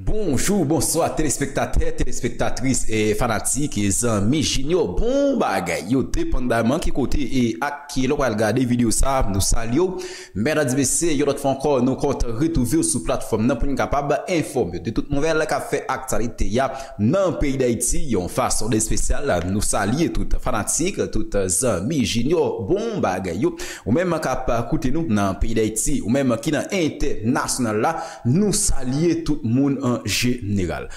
Bonjour, bonsoir téléspectateurs, téléspectatrices et fanatiques et amis junior. Bon bagay, yo dépendamment qui côté et à qui l'on va regarder vidéo ça, nous saluons. Mesdames et messieurs, yo l'autre fois encore nous compte retrouver sur plateforme pour nous capable informer de toute nouvelle qui a fait actualité ya dans le pays d'Haïti, yon façon de spécial nous saluer toutes fanatiques, toutes amis junior. Bon bagay yo, ou même capable écouter nous dans le pays d'Haïti, ou même qui dans international là, nous saluer tout le monde en général.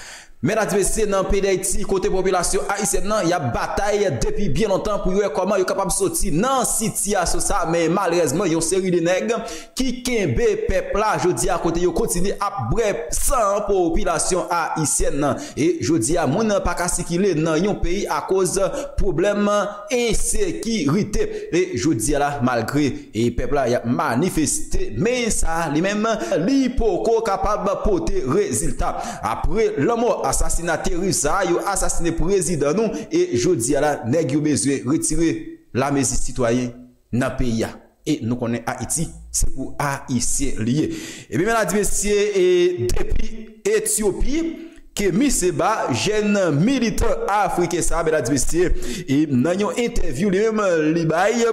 Mesdames et messieurs, dans le pays d'Haïti, côté population haïtienne, il y a bataille depuis bien longtemps pour voir comment ils sont capables de sortir dans situation ça, mais malheureusement, il y a une série de nègres qui kembe peuple là, je dis à côté, ils continuent à bref sans population haïtienne. Et je dis à mon pas qu'à circuler dans un pays à cause problème insécurité. Et je dis là, malgré et peuple là, il a manifesté, mais ça, les mêmes, l'hypoco capable de porter résultat. Après le mot assassinat terroriste, yo assassiné président nous et jodi à la nèg yo besoin retirer la mesure citoyen dans pays et nous connaissons Haïti, c'est pour haïtien lié. Et bien mesdames et messieurs, et depuis Éthiopie Kémi Seba, jeune militant africain ça mesdames et messieurs, et dans une interview lui même li bail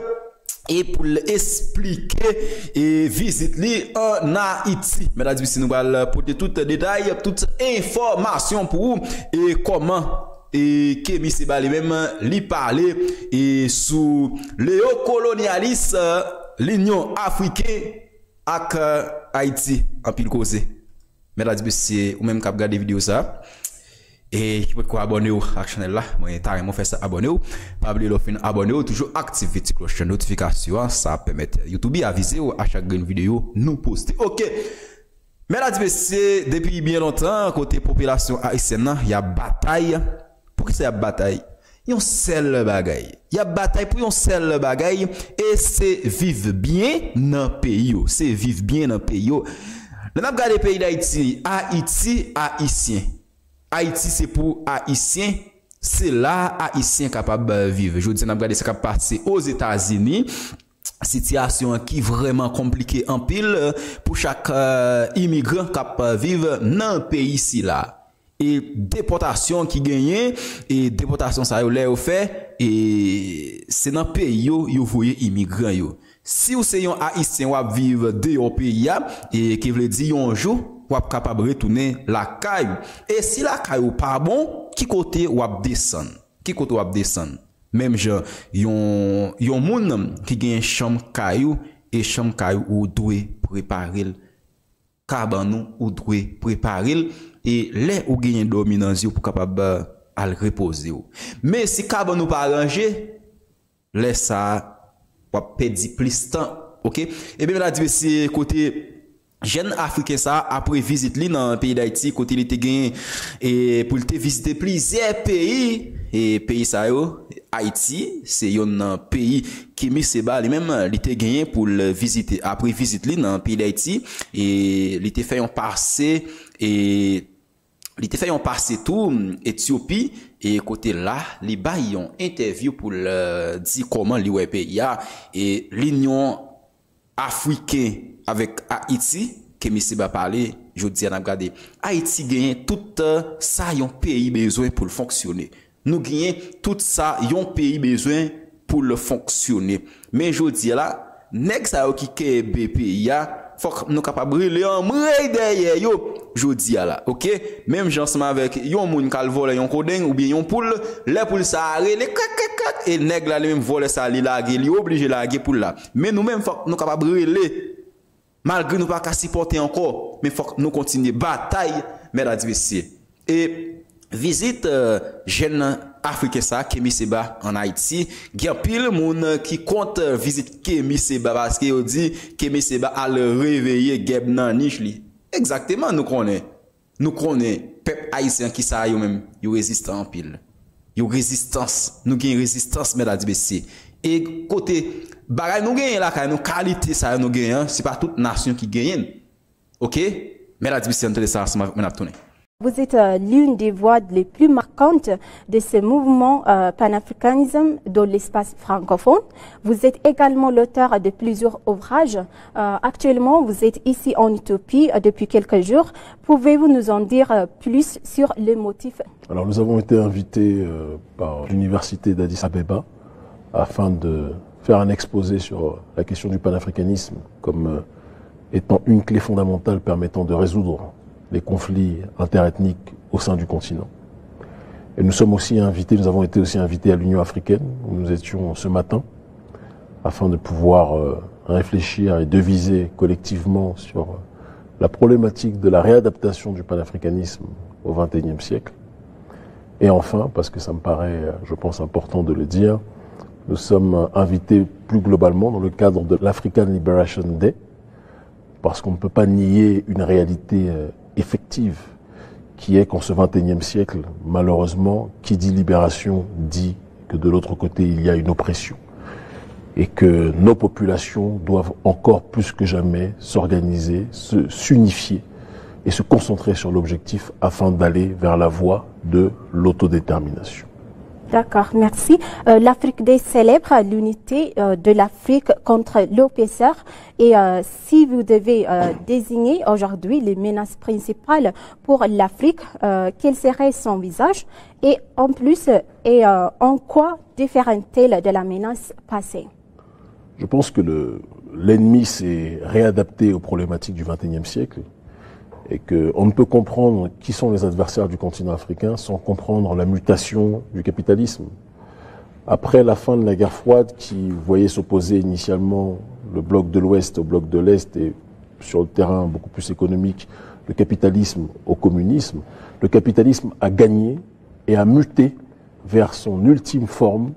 et pour expliquer et visite li en Haïti. Mesdames et messieurs, nous allons porter tout détail, toute information pour vous et comment et Kémi Seba lui-même li parler et sous néocolonialisme l'Union africaine avec Haïti en pile cause. Mesdames et messieurs, ou même cap regarder vidéo ça. Et qui peut quoi abonner à la chaîne là, moi carrément faire ça abonner pas oublier le fin abonner toujours activer la cloche de notification, ça permet YouTube à aviser à chaque vidéo nous poster. OK. Mesdames et messieurs, depuis bien longtemps côté population haïtienne, il y a bataille. Pourquoi c'est une bataille? Il y a un seul bagaille. Il y a bataille pour un seul bagaille et c'est vivre bien dans le pays. C'est vivre bien dans le pays. Nous avons regardé le pays d'Haïti, haïtien. Haïti c'est pour haïtien, c'est là haïtien capable de vivre. Je dis n'a regardé ça qui passé aux États-Unis, situation qui vraiment compliquée en pile pour chaque immigrant capable de vivre dans le pays ici là. Et déportation qui gagne et déportation ça yo fait et c'est dans le pays yo voyez immigrant yo. Si vous êtes un haïtien ou vivre dans pays et qui veut dire un jour ou capable de retourner la caille. Et si la caille ou pas bon, qui côté ou descendre? Qui côté ou descendre? Même genre, yon moun qui gagne chambre caillou et chambre caillou ou doit préparer cabane ou doit préparer et les ou gagne dominance pour capable à reposer. Mais si cabane ou pas arrangé, laisse ça ou perdre plus temps. OK? Et bien là c'est côté jeune africain ça après visite li dans le pays d'Haïti côté il était gagné et pour te visiter plusieurs pays et pays ça yo Haïti c'est un pays qui Kémi Seba lui même il était gagné pour le visiter après visite li dans le pays d'Haïti et il était fait un passé et il était fait un passé tout Éthiopie et côté là li ba yon interview pour le dire comment li ouais pays et l'Union africaine avec Haïti, Kémi Seba parler, je dis à regarder, Haïti gagne tout ça yon pays besoin pour le fonctionner. Nous gagnons tout ça yon pays besoin pour le fonctionner. Mais je dis là, nèg ça qui kebe pays faut nous capable brûler en mray derrière yo. Je dis là, OK? Même j'ensemble avec yon moun kal vole yon kodeng ou bien yon poule, les poules ça arrêt les et nèg là même vole ça li laguer, li obligé laguer poule là. Mais nous même faut nous capable brûler malgré nous pas supporter encore, mais faut que nous continuer bataille, mesdames et messieurs. Et visite jeune africain ça Kémi Seba en Haïti, il y a pile monde qui compte visite Kémi Seba parce que dit Kémi Seba a le réveiller geb nan niche li. Exactement nous connaît peuple haïtien qui ça yo même, yo résistant en pile. Yo résistance, nous gagne résistance mesdames et messieurs. Et côté bagay nous gagne là nous qualité ça nous gagne c'est pas toute nation qui gagne. OK? Mais la division de ça on a tourné. Vous êtes l'une des voix les plus marquantes de ce mouvement panafricanisme dans l'espace francophone. Vous êtes également l'auteur de plusieurs ouvrages. Actuellement, vous êtes ici en Éthiopie depuis quelques jours. Pouvez-vous nous en dire plus sur les motifs? Alors, nous avons été invités par l'université d'Addis Abeba afin de faire un exposé sur la question du panafricanisme comme étant une clé fondamentale permettant de résoudre les conflits interethniques au sein du continent. Et nous avons été aussi invités à l'Union africaine, où nous étions ce matin, afin de pouvoir réfléchir et deviser collectivement sur la problématique de la réadaptation du panafricanisme au XXIe siècle. Et enfin, parce que ça me paraît, je pense, important de le dire, nous sommes invités plus globalement dans le cadre de l'African Liberation Day, parce qu'on ne peut pas nier une réalité effective, qui est qu'en ce XXIe siècle, malheureusement, qui dit libération dit que de l'autre côté, il y a une oppression. Et que nos populations doivent encore plus que jamais s'organiser, s'unifier et se concentrer sur l'objectif afin d'aller vers la voie de l'autodétermination. D'accord, merci. L'Afrique Day célèbre l'unité de l'Afrique contre l'oppresseur. Et si vous devez désigner aujourd'hui les menaces principales pour l'Afrique, quel serait son visage? Et en plus, en quoi diffère-t-elle de la menace passée? Je pense que l'ennemi s'est réadapté aux problématiques du XXIe siècle et qu'on ne peut comprendre qui sont les adversaires du continent africain sans comprendre la mutation du capitalisme. Après la fin de la guerre froide qui voyait s'opposer initialement le bloc de l'Ouest au bloc de l'Est et sur le terrain beaucoup plus économique, le capitalisme au communisme, le capitalisme a gagné et a muté vers son ultime forme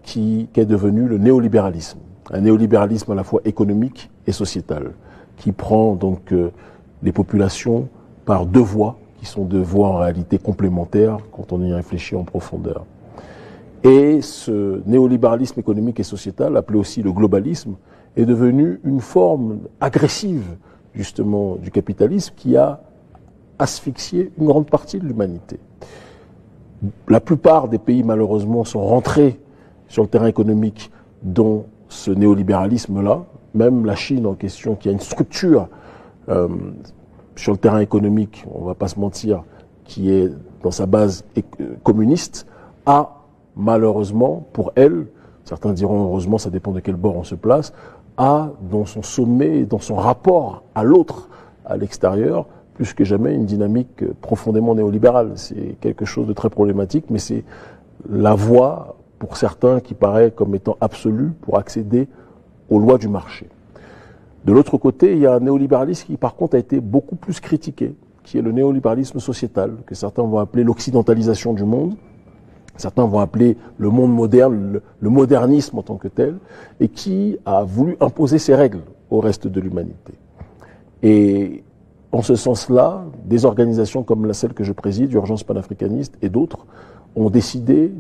qui est devenue le néolibéralisme. Un néolibéralisme à la fois économique et sociétal qui prend donc les populations par deux voies, qui sont deux voies en réalité complémentaires quand on y réfléchit en profondeur. Et ce néolibéralisme économique et sociétal, appelé aussi le globalisme, est devenu une forme agressive, justement, du capitalisme qui a asphyxié une grande partie de l'humanité. La plupart des pays, malheureusement, sont rentrés sur le terrain économique dans ce néolibéralisme-là, même la Chine en question, qui a une structure sur le terrain économique, on ne va pas se mentir, qui est dans sa base communiste, a malheureusement, pour elle, certains diront heureusement, ça dépend de quel bord on se place, a dans son sommet, dans son rapport à l'autre, à l'extérieur, plus que jamais une dynamique profondément néolibérale. C'est quelque chose de très problématique, mais c'est la voie, pour certains, qui paraît comme étant absolue pour accéder aux lois du marché. De l'autre côté, il y a un néolibéralisme qui, par contre, a été beaucoup plus critiqué, qui est le néolibéralisme sociétal, que certains vont appeler l'occidentalisation du monde, certains vont appeler le monde moderne, le modernisme en tant que tel, et qui a voulu imposer ses règles au reste de l'humanité. Et en ce sens-là, des organisations comme celle que je préside, Urgence panafricaniste et d'autres, ont décidé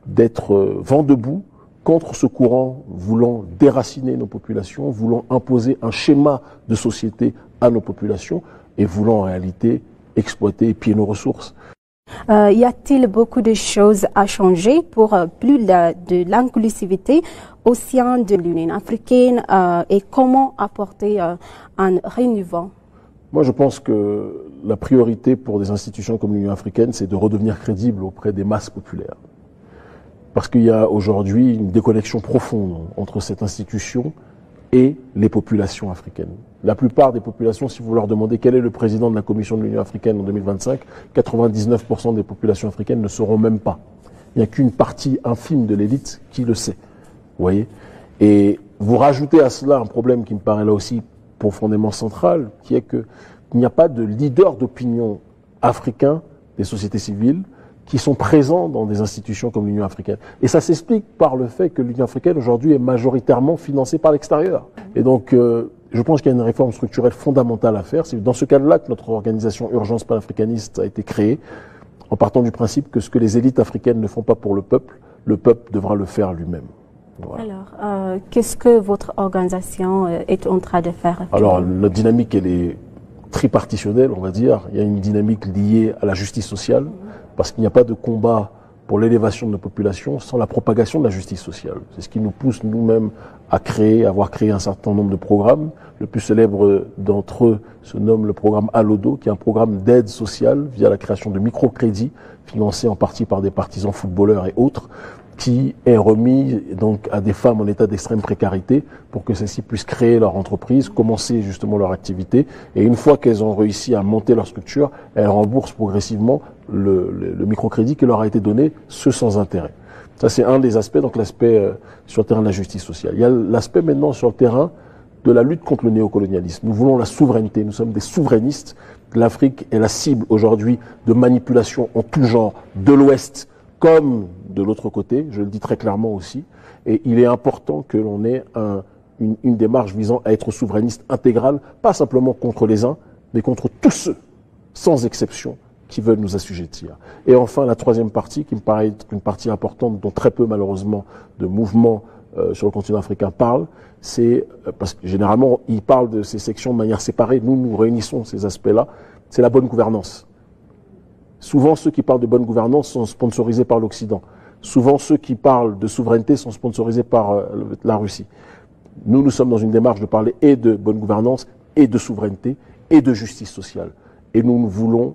d'être vent debout contre ce courant voulant déraciner nos populations, voulant imposer un schéma de société à nos populations et voulant en réalité exploiter et piller nos ressources. Y a-t-il beaucoup de choses à changer pour plus de l'inclusivité au sein de l'Union africaine et comment apporter un renouveau? Moi, je pense que la priorité pour des institutions comme l'Union africaine, c'est de redevenir crédible auprès des masses populaires. Parce qu'il y a aujourd'hui une déconnexion profonde entre cette institution et les populations africaines. La plupart des populations, si vous leur demandez quel est le président de la Commission de l'Union africaine en 2025, 99% des populations africaines ne sauront même pas. Il n'y a qu'une partie infime de l'élite qui le sait. Vous voyez ? Et vous rajoutez à cela un problème qui me paraît là aussi profondément central, qui est qu'il n'y a pas de leader d'opinion africain des sociétés civiles qui sont présents dans des institutions comme l'Union africaine. Et ça s'explique par le fait que l'Union africaine aujourd'hui est majoritairement financée par l'extérieur. Et donc, je pense qu'il y a une réforme structurelle fondamentale à faire. C'est dans ce cadre-là que notre organisation Urgence panafricaniste a été créée, en partant du principe que ce que les élites africaines ne font pas pour le peuple devra le faire lui-même. Voilà. Alors, qu'est-ce que votre organisation est en train de faire? Alors, notre dynamique, elle est tripartitionnelle, on va dire. Il y a une dynamique liée à la justice sociale, parce qu'il n'y a pas de combat pour l'élévation de nos populations sans la propagation de la justice sociale. C'est ce qui nous pousse nous-mêmes à avoir créé un certain nombre de programmes. Le plus célèbre d'entre eux se nomme le programme Alodo, qui est un programme d'aide sociale via la création de microcrédits, financés en partie par des partisans footballeurs et autres, qui est remis donc à des femmes en état d'extrême précarité pour que celles-ci puissent créer leur entreprise, commencer justement leur activité. Et une fois qu'elles ont réussi à monter leur structure, elles remboursent progressivement le microcrédit qui leur a été donné, ce sans intérêt. Ça, c'est un des aspects, donc l'aspect sur le terrain de la justice sociale. Il y a l'aspect maintenant sur le terrain de la lutte contre le néocolonialisme. Nous voulons la souveraineté, nous sommes des souverainistes. L'Afrique est la cible aujourd'hui de manipulation en tout genre, de l'Ouest comme de l'autre côté, je le dis très clairement aussi, et il est important que l'on ait une démarche visant à être souverainiste intégrale, pas simplement contre les uns, mais contre tous ceux, sans exception, qui veulent nous assujettir. Et enfin, la troisième partie, qui me paraît être une partie importante, dont très peu malheureusement de mouvements sur le continent africain parlent, c'est, parce que généralement ils parlent de ces sections de manière séparée, nous réunissons ces aspects-là, c'est la bonne gouvernance. Souvent, ceux qui parlent de bonne gouvernance sont sponsorisés par l'Occident. Souvent, ceux qui parlent de souveraineté sont sponsorisés par la Russie. Nous sommes dans une démarche de parler et de bonne gouvernance, et de souveraineté, et de justice sociale. Et nous ne voulons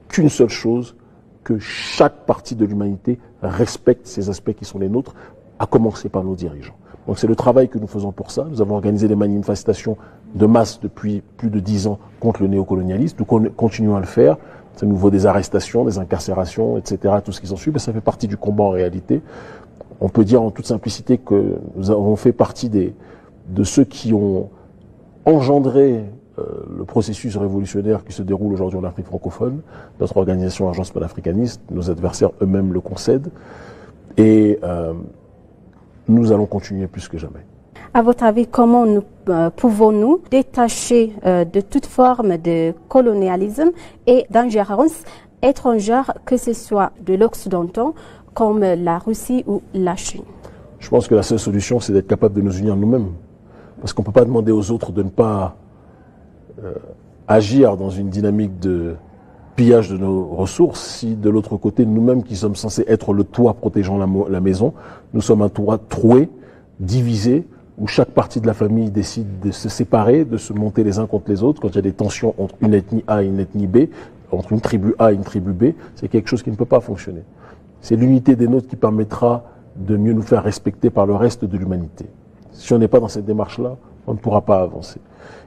qu'une seule chose, que chaque partie de l'humanité respecte ces aspects qui sont les nôtres, à commencer par nos dirigeants. Donc c'est le travail que nous faisons pour ça. Nous avons organisé des manifestations de masse depuis plus de 10 ans contre le néocolonialisme. Nous continuons à le faire. Ça nous vaut des arrestations, des incarcérations, etc., tout ce qui s'ensuit, mais ça fait partie du combat en réalité. On peut dire en toute simplicité que nous avons fait partie de ceux qui ont engendré le processus révolutionnaire qui se déroule aujourd'hui en Afrique francophone. Notre organisation Agence panafricaniste, nos adversaires eux-mêmes le concèdent, et nous allons continuer plus que jamais. À votre avis, comment pouvons-nous détacher de toute forme de colonialisme et d'ingérence étrangère, que ce soit de l'Occident, comme la Russie ou la Chine? Je pense que la seule solution, c'est d'être capable de nous unir nous-mêmes. Parce qu'on ne peut pas demander aux autres de ne pas agir dans une dynamique de pillage de nos ressources si de l'autre côté, nous-mêmes qui sommes censés être le toit protégeant la maison, nous sommes un toit troué, divisé, où chaque partie de la famille décide de se séparer, de se monter les uns contre les autres, quand il y a des tensions entre une ethnie A et une ethnie B, entre une tribu A et une tribu B, c'est quelque chose qui ne peut pas fonctionner. C'est l'unité des nôtres qui permettra de mieux nous faire respecter par le reste de l'humanité. Si on n'est pas dans cette démarche-là, on ne pourra pas avancer.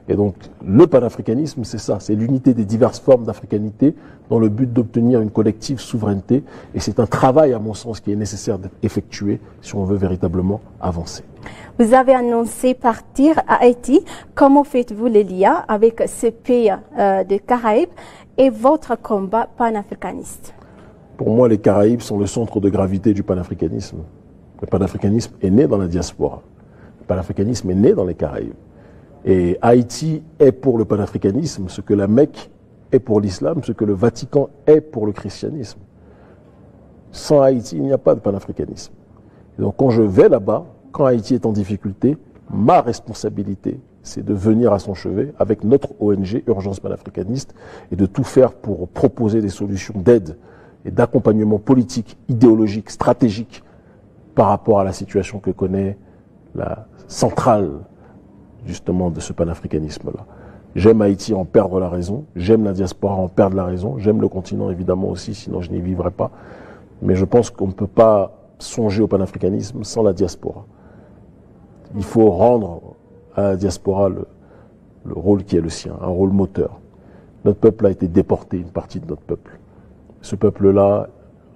Et donc, le panafricanisme, c'est ça, c'est l'unité des diverses formes d'africanité dans le but d'obtenir une collective souveraineté. Et c'est un travail, à mon sens, qui est nécessaire d'être effectué si on veut véritablement avancer. Vous avez annoncé partir à Haïti. Comment faites-vous le lien avec ce pays des Caraïbes et votre combat panafricaniste? Pour moi, les Caraïbes sont le centre de gravité du panafricanisme. Le panafricanisme est né dans la diaspora. Le panafricanisme est né dans les Caraïbes. Et Haïti est pour le panafricanisme ce que la Mecque est pour l'islam, ce que le Vatican est pour le christianisme. Sans Haïti, il n'y a pas de panafricanisme. Et donc quand je vais là-bas, quand Haïti est en difficulté, ma responsabilité, c'est de venir à son chevet avec notre ONG Urgence panafricaniste et de tout faire pour proposer des solutions d'aide et d'accompagnement politique, idéologique, stratégique par rapport à la situation que connaît la centrale justement de ce panafricanisme-là. J'aime Haïti en perdre la raison, j'aime la diaspora en perdre la raison, j'aime le continent évidemment aussi, sinon je n'y vivrais pas. Mais je pense qu'on ne peut pas songer au panafricanisme sans la diaspora. Il faut rendre à la diaspora le rôle qui est le sien, un rôle moteur. Notre peuple a été déporté, une partie de notre peuple. Ce peuple-là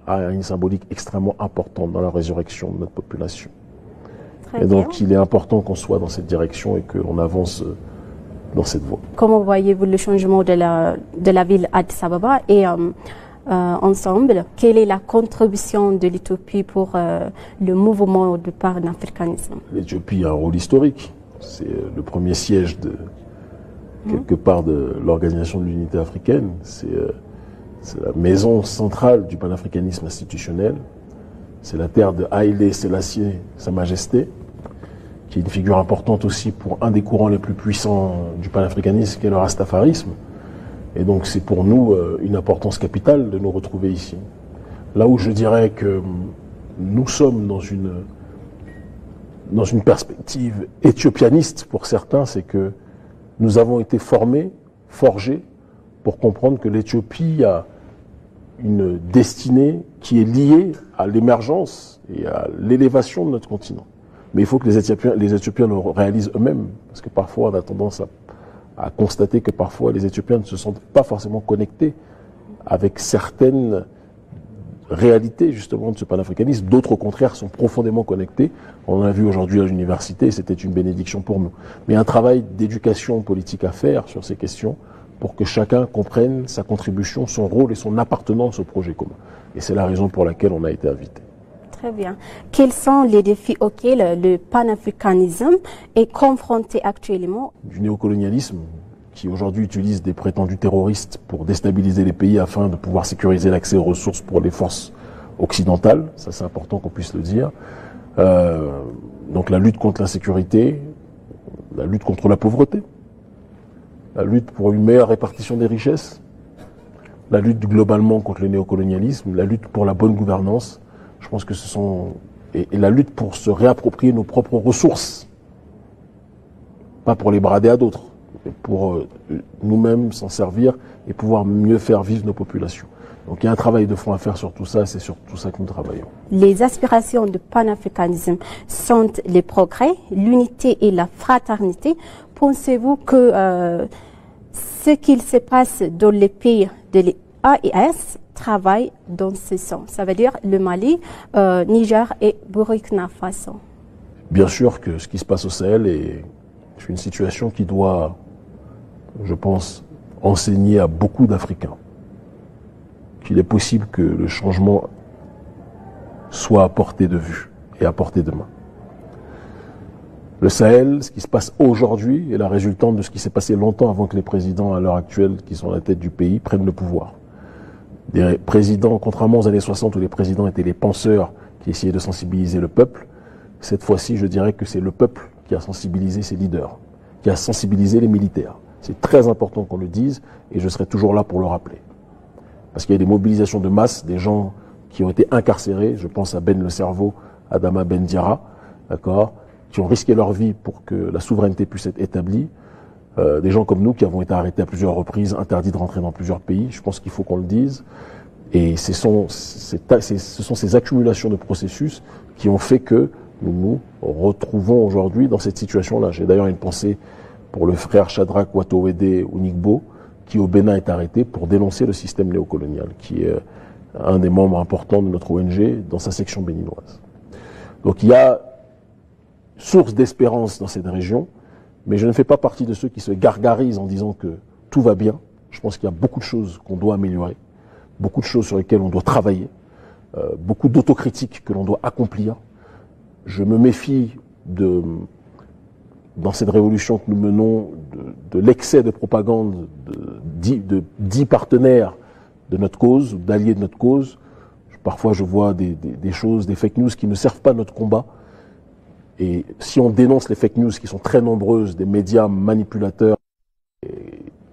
a une symbolique extrêmement importante dans la résurrection de notre population. Et donc, il est important qu'on soit dans cette direction et qu'on avance dans cette voie. Comment voyez-vous le changement de la ville Addis Ababa et ensemble, quelle est la contribution de l'Éthiopie pour le mouvement du panafricanisme? L'Éthiopie a un rôle historique. C'est le premier siège quelque part de l'Organisation de l'Unité africaine. C'est la maison centrale du panafricanisme institutionnel. C'est la terre de Haïlé Sélassié, Sa Majesté. qui est une figure importante aussi pour un des courants les plus puissants du panafricanisme, qui est le rastafarisme. Et donc c'est pour nous une importance capitale de nous retrouver ici. Là où je dirais que nous sommes dans une perspective éthiopianiste pour certains, c'est que nous avons été formés, forgés, pour comprendre que l'Éthiopie a une destinée qui est liée à l'émergence et à l'élévation de notre continent. Mais il faut que les Éthiopiens le réalisent eux-mêmes, parce que parfois on a tendance à constater que parfois les Éthiopiens ne se sentent pas forcément connectés avec certaines réalités justement de ce panafricanisme. D'autres au contraire sont profondément connectés. On l'a vu aujourd'hui à l'université, c'était une bénédiction pour nous. Mais un travail d'éducation politique à faire sur ces questions pour que chacun comprenne sa contribution, son rôle et son appartenance au projet commun. Et c'est la raison pour laquelle on a été invité. Très bien. Quels sont les défis auxquels le panafricanisme est confronté actuellement? Du néocolonialisme qui aujourd'hui utilise des prétendus terroristes pour déstabiliser les pays afin de pouvoir sécuriser l'accès aux ressources pour les forces occidentales. Ça, c'est important qu'on puisse le dire. Donc la lutte contre l'insécurité, la lutte contre la pauvreté, la lutte pour une meilleure répartition des richesses, la lutte globalement contre le néocolonialisme, la lutte pour la bonne gouvernance. Je pense que ce sont... Et la lutte pour se réapproprier nos propres ressources. Pas pour les brader à d'autres, mais pour nous-mêmes s'en servir et pouvoir mieux faire vivre nos populations. Donc il y a un travail de fond à faire sur tout ça, et c'est sur tout ça que nous travaillons. Les aspirations du panafricanisme sont les progrès, l'unité et la fraternité. Pensez-vous que ce qu'il se passe dans les pays de l'AES travaille dans ce sens? Ça veut dire le Mali, Niger et Burkina Faso. Bien sûr que ce qui se passe au Sahel est une situation qui doit, je pense, enseigner à beaucoup d'Africains qu'il est possible que le changement soit à portée de vue et à portée de main. Le Sahel, ce qui se passe aujourd'hui, est la résultante de ce qui s'est passé longtemps avant que les présidents à l'heure actuelle, qui sont à la tête du pays, prennent le pouvoir. Des présidents, contrairement aux années 60 où les présidents étaient les penseurs qui essayaient de sensibiliser le peuple, cette fois-ci, je dirais que c'est le peuple qui a sensibilisé ses leaders, qui a sensibilisé les militaires. C'est très important qu'on le dise et je serai toujours là pour le rappeler. Parce qu'il y a des mobilisations de masse, des gens qui ont été incarcérés, je pense à Ben le Cerveau, Adama Ben Diarra, d'accord, qui ont risqué leur vie pour que la souveraineté puisse être établie. Des gens comme nous qui avons été arrêtés à plusieurs reprises, interdits de rentrer dans plusieurs pays, je pense qu'il faut qu'on le dise. Et ce sont ces accumulations de processus qui ont fait que nous nous retrouvons aujourd'hui dans cette situation-là. J'ai d'ailleurs une pensée pour le frère Shadrach Watowede Unigbo, qui au Bénin est arrêté pour dénoncer le système néocolonial, qui est un des membres importants de notre ONG dans sa section béninoise. Donc il y a source d'espérance dans cette région, mais je ne fais pas partie de ceux qui se gargarisent en disant que tout va bien. Je pense qu'il y a beaucoup de choses qu'on doit améliorer, beaucoup de choses sur lesquelles on doit travailler, beaucoup d'autocritique que l'on doit accomplir. Je me méfie dans cette révolution que nous menons de l'excès de propagande de 10 partenaires de notre cause, d'alliés de notre cause. Parfois je vois des choses, des fake news qui ne servent pas notre combat. Et si on dénonce les fake news qui sont très nombreuses, des médias manipulateurs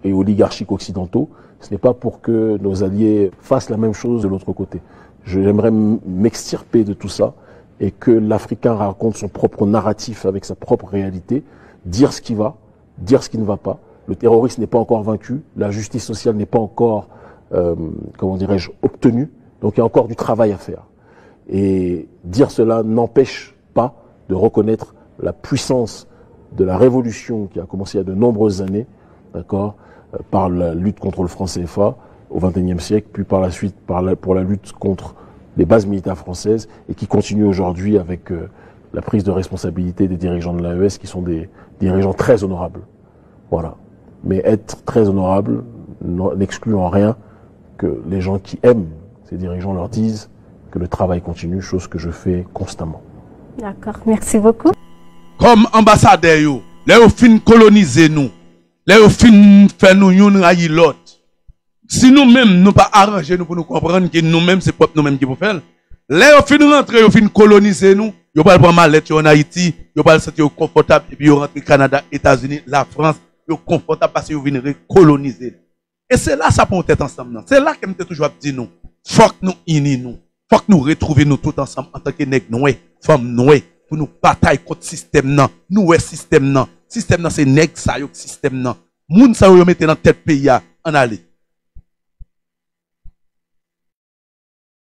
et oligarchiques occidentaux, ce n'est pas pour que nos alliés fassent la même chose de l'autre côté. J'aimerais m'extirper de tout ça et que l'Africain raconte son propre narratif avec sa propre réalité, dire ce qui va, dire ce qui ne va pas. Le terrorisme n'est pas encore vaincu, la justice sociale n'est pas encore, comment dirais-je, obtenue, donc il y a encore du travail à faire. Et dire cela n'empêche pas de reconnaître la puissance de la révolution qui a commencé il y a de nombreuses années, d'accord, par la lutte contre le franc CFA au XXIe siècle, puis par la suite pour la lutte contre les bases militaires françaises et qui continue aujourd'hui avec la prise de responsabilité des dirigeants de l'AES qui sont des dirigeants très honorables. Voilà. Mais être très honorable n'exclut en rien que les gens qui aiment ces dirigeants leur disent que le travail continue, chose que je fais constamment. D'accord, merci beaucoup. Comme ambassadeur, les au fin coloniser nous, les au fin faire nous yon rayi l'autre. Si nous-mêmes nous pas arranger nous pour nous comprendre que nous-mêmes c'est propre nous-mêmes qui pour faire, les au fin rentrer au fin coloniser nous, Yo pas prendre mal en Haïti, yo pas se sentir confortable et puis yo rentre Canada, États-Unis, la France, yo confortable parce que yo vinn recoloniser. Et c'est là ça pour tête ensemble. C'est là que m'était toujours dit nous. Faut que nous unis nous. Faut que nous retrouver nous tout ensemble en tant que nèg noir, femme noire pour nous batailler contre système nan. Nous système nan. Système nan c'est nèg ça yo système nan. Moun ça yo mettre dans tête pays en aller.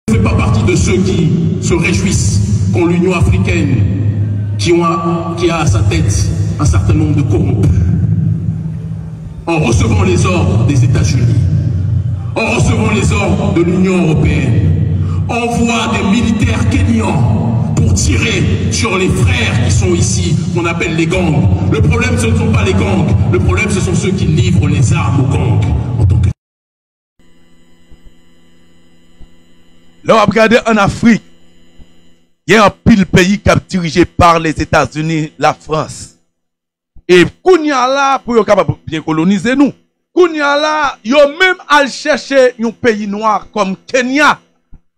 Je ne fais pas partie de ceux qui se réjouissent quand l'Union africaine, qui a à sa tête un certain nombre de corrompus, en recevant les ordres des États-Unis, en recevant les ordres de l'Union européenne, envoie des militaires kenyans pour tirer sur les frères qui sont ici, qu'on appelle les gangs. Le problème, ce ne sont pas les gangs, le problème, ce sont ceux qui livrent les armes aux gangs. En tant que... Là, on va regarder en Afrique, il y a un pile pays qui est dirigé par les États-Unis, la France. Et Kounia là, pour être capable de bien coloniser nous, Kounia là, yo même à chercher un pays noir comme Kenya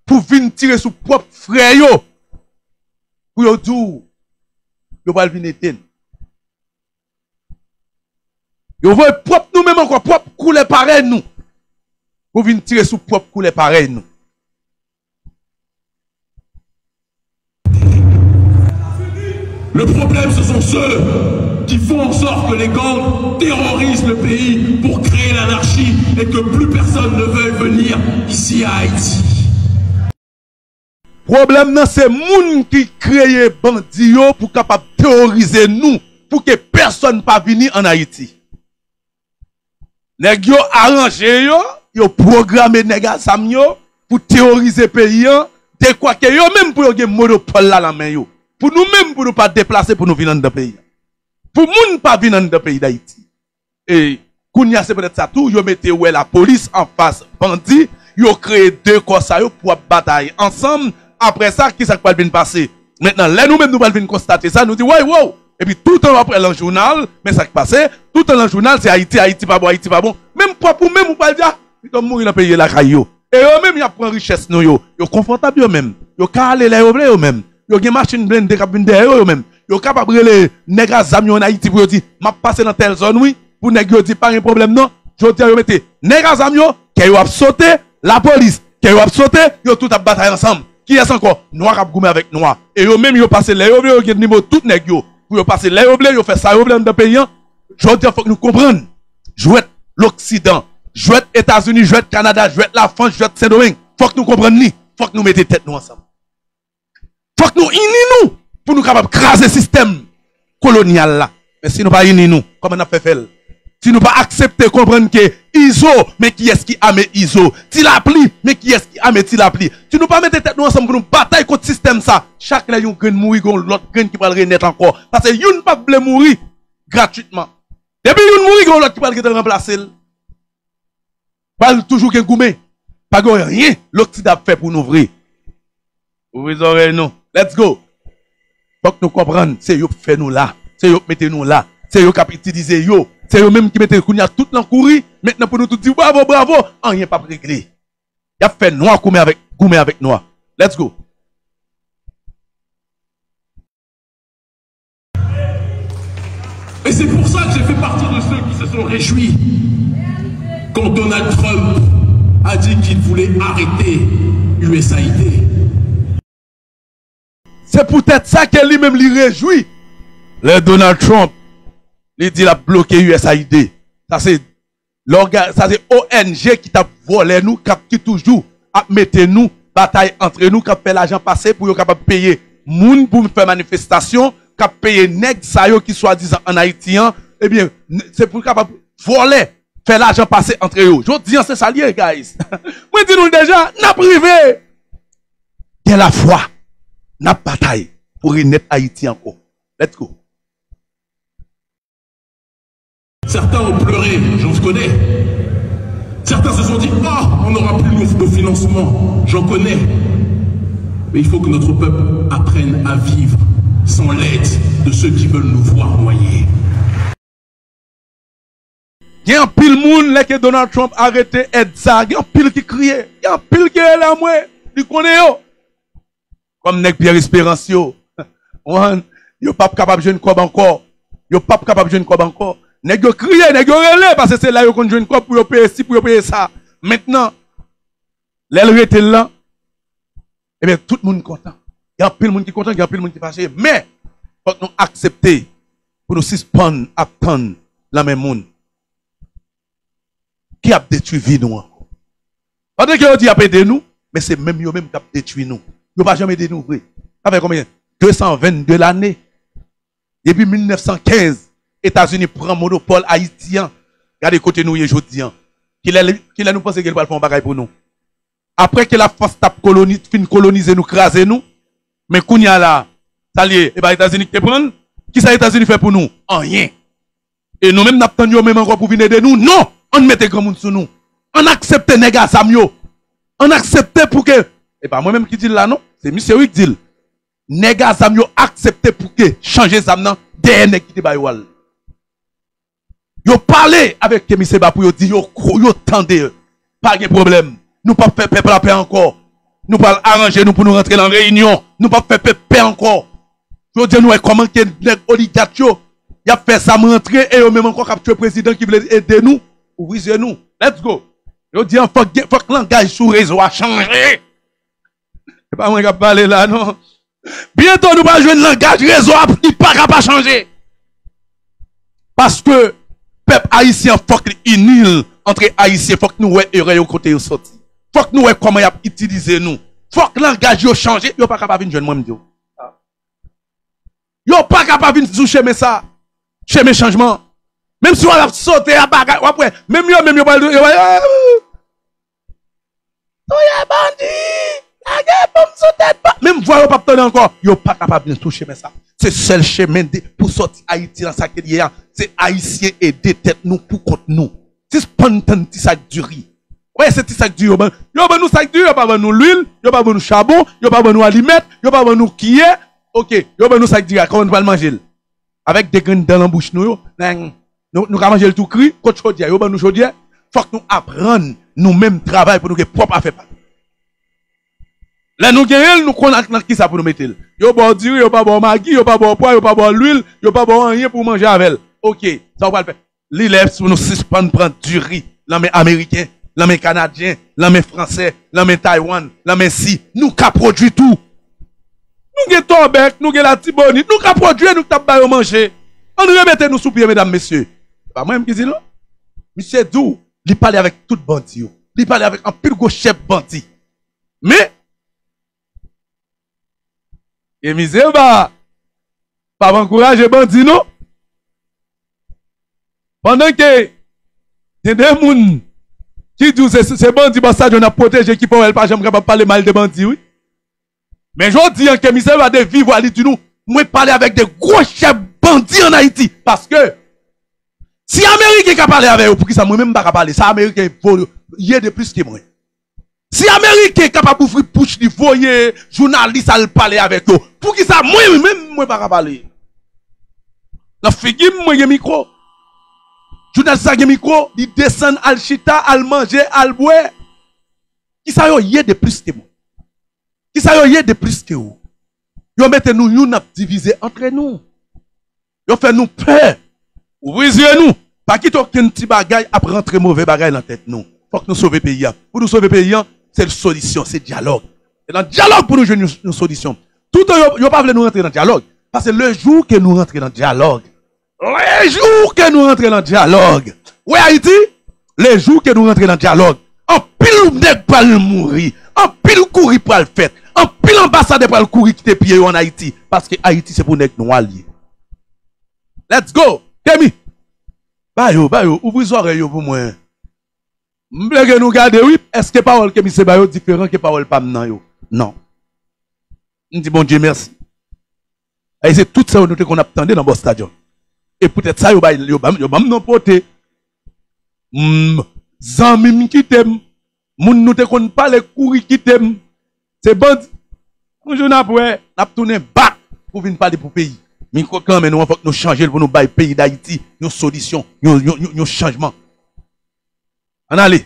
pour venir tirer sur propre frère yo. Pour yo dire, yo va venir éteindre. Yo veut propre nous même encore, propre couler pareil nous. Pour venir tirer sur propre couler pareil nous. Le problème, ce sont ceux qui font en sorte que les gangs terrorisent le pays pour créer l'anarchie et que plus personne ne veuille venir ici à Haïti. Problème, c'est moun qui crée bandits pour capable terroriser nous, pour que personne ne pas venir en Haïti. Nèg yo arrangé yo programmé nèg sam yo pour terroriser le pays, de quoi que yo même pour yo monopole là la main yo. Pour nous-mêmes, pour nous pas déplacer, pour nous venir dans le pays. Pour nous pas venir dans le pays d'Haïti. Et, Kounia, c'est peut-être ça tout, yo mettez ouais la police en face bandit, yo créé deux corps ça yo pour batailler ensemble. Après ça, qui ça va bien passer? Maintenant, là nous-mêmes, nous allons constater ça, nous disons, ouais, wow. Et puis, tout le temps après le journal, mais ça qui passe, tout le temps le journal, c'est Haïti, Haïti pas bon, Haïti pas bon. Même pas pour même, ou pas dire, ils doivent mourir dans le pays la caillou. Et eux-mêmes, ils prennent richesse nous yo. Yo confortable eux-mêmes. Yo calé là eux-mêmes. Yo gen machine blende k'ap vinn derrière yo même. Yo capable rele nèg azam yo en Haïti pour yo di m'a passer dans telle zone oui pour nèg yo di pas un problème non. Je dis yo mette nèg azam yo que yo a sauté la police que yo a sauté yo tout a bataille ensemble. Qui est encore noir a goumé avec noir et yo même yo passer là yo gen niveau tout nèg yo pour yo passer là yo fait ça yo blende dans pays. Je dis faut que nous comprendre. Jouet l'Occident, jouet États-Unis, jouet Canada, jouet la France, jouet Saint-Domingue. Faut que nous comprendre ni, faut que nous mettions tête nous ensemble. Faut que nous unis nous pour nous capables craser le système colonial là. Mais si nous pas unis nous, comment on a fait faire? Si nous pas accepter comprendre que ISO, mais qui est-ce qui a mis ISO? Ti l'appli, mais qui est-ce qui a mis ti l'appli? Si nous pas mettre tête nous ensemble pour nous batailler contre le système ça, chaque là yon grain mourir l'autre grain qui va le renaître encore. Parce que yon pas voulait mourir gratuitement. Depuis yon mourir l'autre qui va le remplacer. Pas toujours qu'un goumé. Pas rien l'Occident fait pour nous ouvrir. Ouvrez oreilles nous. Let's go. Faut que nous comprenions, c'est eux qui fait nous là. C'est eux qui mettez nous là. C'est eux qui utilisent yo. C'est eux même qui mettent nous tout l'encourir. Maintenant pour nous tout dire bravo, bravo, rien pas réglé. Il a fait noir goumé avec noir. Let's go. Et c'est pour ça que j'ai fait partie de ceux qui se sont réjouis quand Donald Trump a dit qu'il voulait arrêter USAID. C'est peut-être ça que lui-même lui réjouit. Le Donald Trump, il dit qu'il a bloqué USAID. Ça c'est ONG qui t'a volé nous, qui toujours a mettre nous, bataille entre nous, qui a fait l'argent passer pour capable payer moun pour faire manifestation, qui a payé nèg sa yo qui soi-disant en haïtien, eh bien, c'est pour capable voler, faire l'argent passer entre eux. Je dis c'est ça lié, guys. Moi dis nous déjà, n'a privé. Il y a la foi. N'a bataille pour renaître Haïti encore. Let's go. Certains ont pleuré, j'en connais. Certains se sont dit, on n'aura plus nos financements, j'en connais. Mais il faut que notre peuple apprenne à vivre sans l'aide de ceux qui veulent nous voir noyer. Il y a un pile monde là que Donald Trump a arrêté aide ça. Il y a un pile qui criait. Il y a un pile qui est là, moi. Il connaît yo. Comme Nek Pierre Espérance yo. Yo pas capable de jouer une cob encore. Yo pas capable de jouer une cob encore. Nèg yo crier, nèg yo relé parce que c'est là yo kon jouer une cob pour yo payer ci, pour yo payer ça. Maintenant, l'elle était là. Eh bien, tout le monde content. Il y a plein de monde qui est content, il y a plein de monde qui est fâché. Mais, faut que nous accepter pour nous suspendre, attendre la même monde qui a détruit vie nous. Pendant que vous dit a aider nous, mais c'est même eux même qui a détruit nous. Ils pas jamais aider nous. Ça fait combien? 222 l'année. Depuis 1915, États-Unis prend monopole haïtien. Regardez côté nous aujourd'hui. Qu'il a nous pensé qu'il va faire un bagage pour nous. Après que la France tape fin coloniser nous, craser nous, mais qu'on y a là, ça y est, et ben États-Unis qui prennent, qui ça États-Unis fait pour nous? Rien. Et nous même n'attendons même encore pour venir aider nous. Non! On mette grand monde sur nous. On accepte les gars Samio. On accepte pour que, et pas moi-même qui dit là, non? C'est monsieur qui dit. Nègres Samio accepte pour que changer Samnan, des qui te bayoual. Yo parlé avec Kémy Seba pour yo dire, yo tendez, pas de problème. Nous pas faire peuple la paix encore. Nous pas arranger nous pour nous rentrer dans la réunion. Nous pas faire paix encore. Je dis nous comment que les oligarques y a fait ça rentrer et eux même encore capturer le président qui voulait aider nous. Ouvrir nous. Let's go. Je dis faut que langage sur réseau a changé. C'est pas moi qui parler là non. Bientôt nous pas jouer le langage réseau qui pas capable changer. Parce que peuple haïtien faut qu'il unisse entre haïtiens, faut que nous ouais erreur côté au sorti. Faut que nous ouais comment y a utiliser nous. Faut que le langage yo changer, yo pas capable venir joindre moi me dire. Yo pas capable venir toucher mais ça. Chemin changement. Même si on a sauté à bagarre après, même yo pas yo même voix pas tenir encore, yo pas capable de toucher mais ça. C'est seul chemin pour sortir Haïti dans sa carrière, c'est haïtien aider tête nous pour contre nous. C'est spontané petit sac du riz. Ouais, c'est petit sac du riz. Yo ben nous sac du riz, yo pas ben nous l'huile, yo pas ben nous charbon, yo pas ben nous aliments, yo pas ben nous qui est. OK, yo ben nous sac du riz, comment on va le manger? Avec des graines dans la bouche nous nous va manger le tout cru, côté chaudière, yo ben nous chaudière, faut que nous apprendre nous-mêmes travail pour nous que propre à faire. Là, nous gagnons, nous connaissons qui ça pour nous mettre. Yo pas du riz, yo pas bon maggi, yo pas bon poivre, yo pas bon l'huile, yo pas bon rien pour manger avec elle. OK, ça on va le faire. L'élève pour nous suspendre prendre du riz, l'armée américain, l'armée canadien, l'armée français, l'armée Taïwan, l'armée si, nous qu'a produit tout. Nous gagnons Torbec, nous gagnons la Tibonite, nous qu'a produit, nous qu'a pas manger. On remettez nous sous pied, mesdames, messieurs. Pas moi-même qui dis là. Monsieur Dou, il parle avec tout bandit. Il parle avec un pile gros chef bandit. Mais, et misère, pas encourager bandit, non? Pendant que, il y a des gens qui disent c'est bandit, ça, on a protégé, qui peut pas jamais parler mal de bandit, oui. Mais je dis que misère va de vivre à l'île, moi parler avec des gros chefs bandits en Haïti. Parce que, si Américain qui parler avec eux, pour qui ça, moi-même pas parler, ça, Américain, il y a de plus que moi. Si Américain est capable d'ouvrir push, de voyer, journaliste à parler avec eux, pour qui ça, moi-même, moi pas parler. La figure, moi, il y a micro. Journaliste a micro, il descend al chita, al manger, al boire. Qui ça, il y a de plus que moi. Qui ça, il y a de plus que vous. Yo mettez nous, nous n'a divisé entre nous. Yo fait nous peur. Ouvrez nous. Pas quitter aucun petit bagage après rentrer mauvais bagage dans la tête nous. Faut que nous sauver le pays. Pour nous sauver le pays, c'est une solution, c'est dialogue. C'est dans le dialogue pour nous jouer une solution. Tout le monde, yo pas voulu nous rentrer dans le dialogue. Parce que le jour que nous rentrons dans le dialogue, les jours que nous rentrons dans le dialogue, ouais Haïti, les jours que nous rentrons dans le dialogue, en pile nèg pas le mourir, en pile courir pour le faire, en pile ambassade pour le courir qui te pied en Haïti. Parce que Haïti c'est pour nèg nous alliés. Let's go, Kémy. Bayo, ouvrez les oreilles pour moi. M'blègue nous garder, oui, est-ce que parole Kémy Seba yo différent que parole Pam nan yo? Non. On dit bon Dieu merci. Et c'est tout ça qu'on attendait dans le stadion. Et peut-être ça, yo non poté. Zanmim qui t'aime. Moun nou te kon parle courir qui t'aime. C'est bon. Un jour après, n'a tourné back pour venir parler pour pays. Mais quand même, nous faut que nous changer pour nous bailler pays d'Haïti, une solution, un changement. On allez.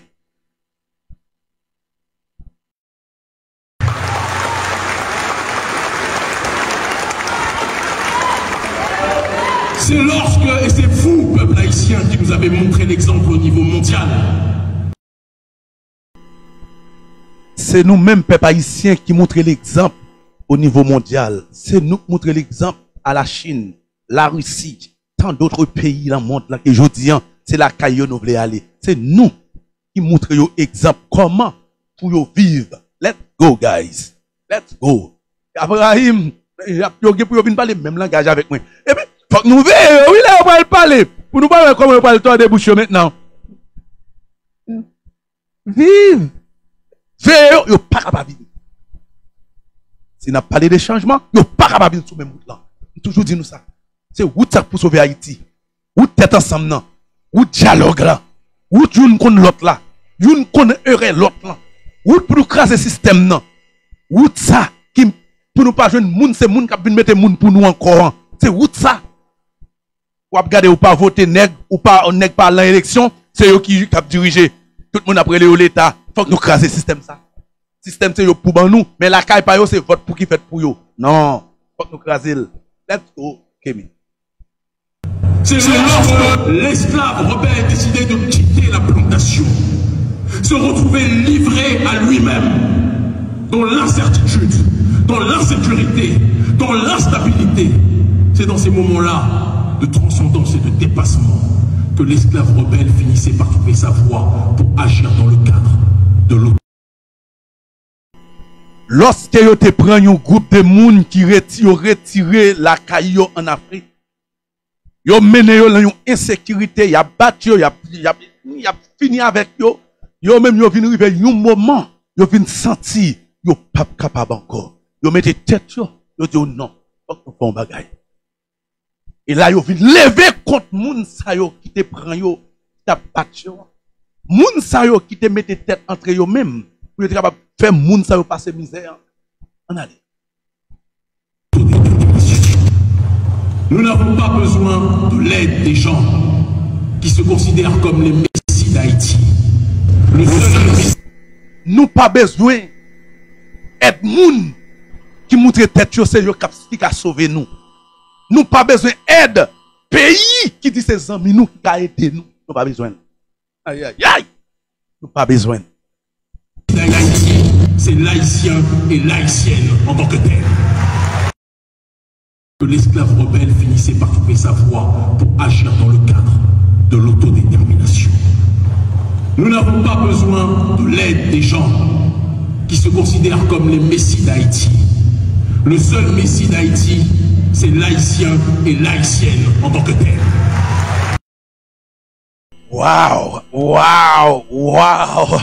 C'est lorsque, et c'est vous, peuple haïtien, qui nous avez montré l'exemple au niveau mondial. C'est nous-mêmes, peuple haïtien, qui montrent l'exemple au niveau mondial. C'est nous qui montrons l'exemple à la Chine, la Russie, tant d'autres pays dans le monde là que je dis, c'est la caille nous voulons aller. C'est nous qui montrons l'exemple comment pour vivre. Let's go, guys. Let's go. Abraham, pour venir parler même langage avec moi. Et puis, faut que nous veillons, oui, là, on va parler. Pour nous parler comment on va le temps de boucher maintenant. Vive. Veillons, yo pas capable de vivre. Si n'a parlé de changement, yo pas capable de vivre sous même route là. Toujours dit nous ça. C'est route ça pour sauver Haïti. Route tête ensemble là. Route dialogue là. Route une contre l'autre là. Une contre l'autre là. Route pour nous craser système là. Route ça qui pour nous pas joindre moun, c'est moun qui vient mettre moun pour nous encore. C'est route ça. Ou regarder ou pas voter nèg ou pas nèg par l'élection, c'est eux qui dirigent tout le monde après l'État. Faut que nous craser système ça. Système c'est yo pour ban nous, mais la caille pas yo c'est vote pour qui fait pour yo. Non, faut que nous craser. Let's go, Kémy. C'est lorsque l'esclave rebelle a décidé de quitter la plantation, se retrouver livré à lui-même, dans l'incertitude, dans l'insécurité, dans l'instabilité. C'est dans ces moments-là de transcendance et de dépassement que l'esclave rebelle finissait par trouver sa voie pour agir dans le cadre de l'autre. Lorsque yo te prend un groupe de moun qui retiré la caillou en Afrique, yo mené yo dans une insécurité, y a battu yo, y a fini avec yo, yo même yo vinn arriver un moment, yo vinn sentir yo pas capable encore. Yo mette tête yo dit non, faut qu'on fasse un bagay. Et là yo vinn lever contre moun sa yo qui te prend yo, t'a battu yo. Moun sa yo qui te mette tête entre yo même, pour être capable de faire moun sa yo passer misère. On allait. Nous n'avons pas besoin de l'aide des gens qui se considèrent comme les messies d'Haïti. Nous pas besoin d'aide moun qui montre tête yo c'est yo qui a sauvé nous. Nous pas besoin d'aide pays qui dit ses amis nous qui a aidé nous. Nous pas besoin. Aïe aïe aïe. Nous pas besoin. D'Haïti, c'est l'haïtien et l'haïtienne en tant que tel. Que l'esclave rebelle finissait par trouver sa voie pour agir dans le cadre de l'autodétermination. Nous n'avons pas besoin de l'aide des gens qui se considèrent comme les messies d'Haïti. Le seul messie d'Haïti, c'est l'haïtien et l'haïtienne en tant que tel. Waouh, waouh, waouh.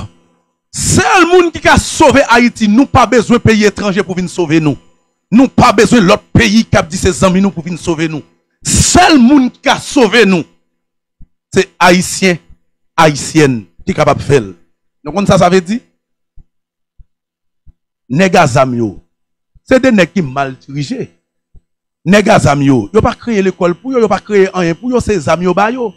Seul monde qui a sauvé Haïti, nous pas besoin de pays étrangers pour venir sauver nous. Nous pas besoin de l'autre pays qui a dit ses amis nous pour venir sauver nous. Seul monde qui a sauvé nous, c'est haïtien, haïtienne qui est capable de faire. Donc ça veut dire nèg zamio. C'est des nèg qui mal dirigés. Nèg zamio, yo pas créé l'école pour yo, yo pas créé rien pour yo, c'est zamio ba yo.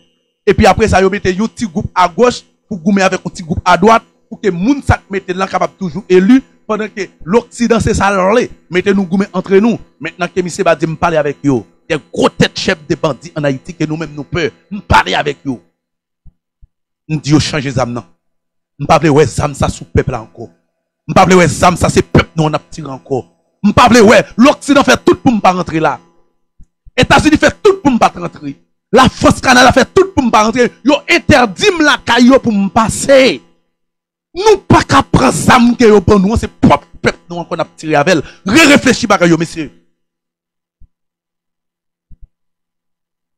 Et puis après ça yo mette yo petit groupe à gauche pour goumer avec un petit groupe à droite pour que moun sak mette là capable toujours élu. Pendant que l'Occident c'est ça l'orlé, mettez-nous goumé entre nous. Maintenant que M. Badi me parle avec vous, des gros têtes chefs de bandits en Haïti que nous-mêmes nous peur, nous parler avec vous. Nous disons changer zam nan. Nous parler ouais zam ça sous peuple encore. Nous parler ouais zam ça c'est peuple nous on a tiré encore. Nous parler ouais l'Occident fait tout pour me pas rentrer là. États-Unis fait tout pour me pas rentrer. La France Canada fait tout pour me pas rentrer. Yo interdit la caillou pour me passer. Nous pas qu'à prendre zam que yo pour nous, c'est propre peuple nous qu'on a tiré avec elle. Réfléchis pas yo monsieur.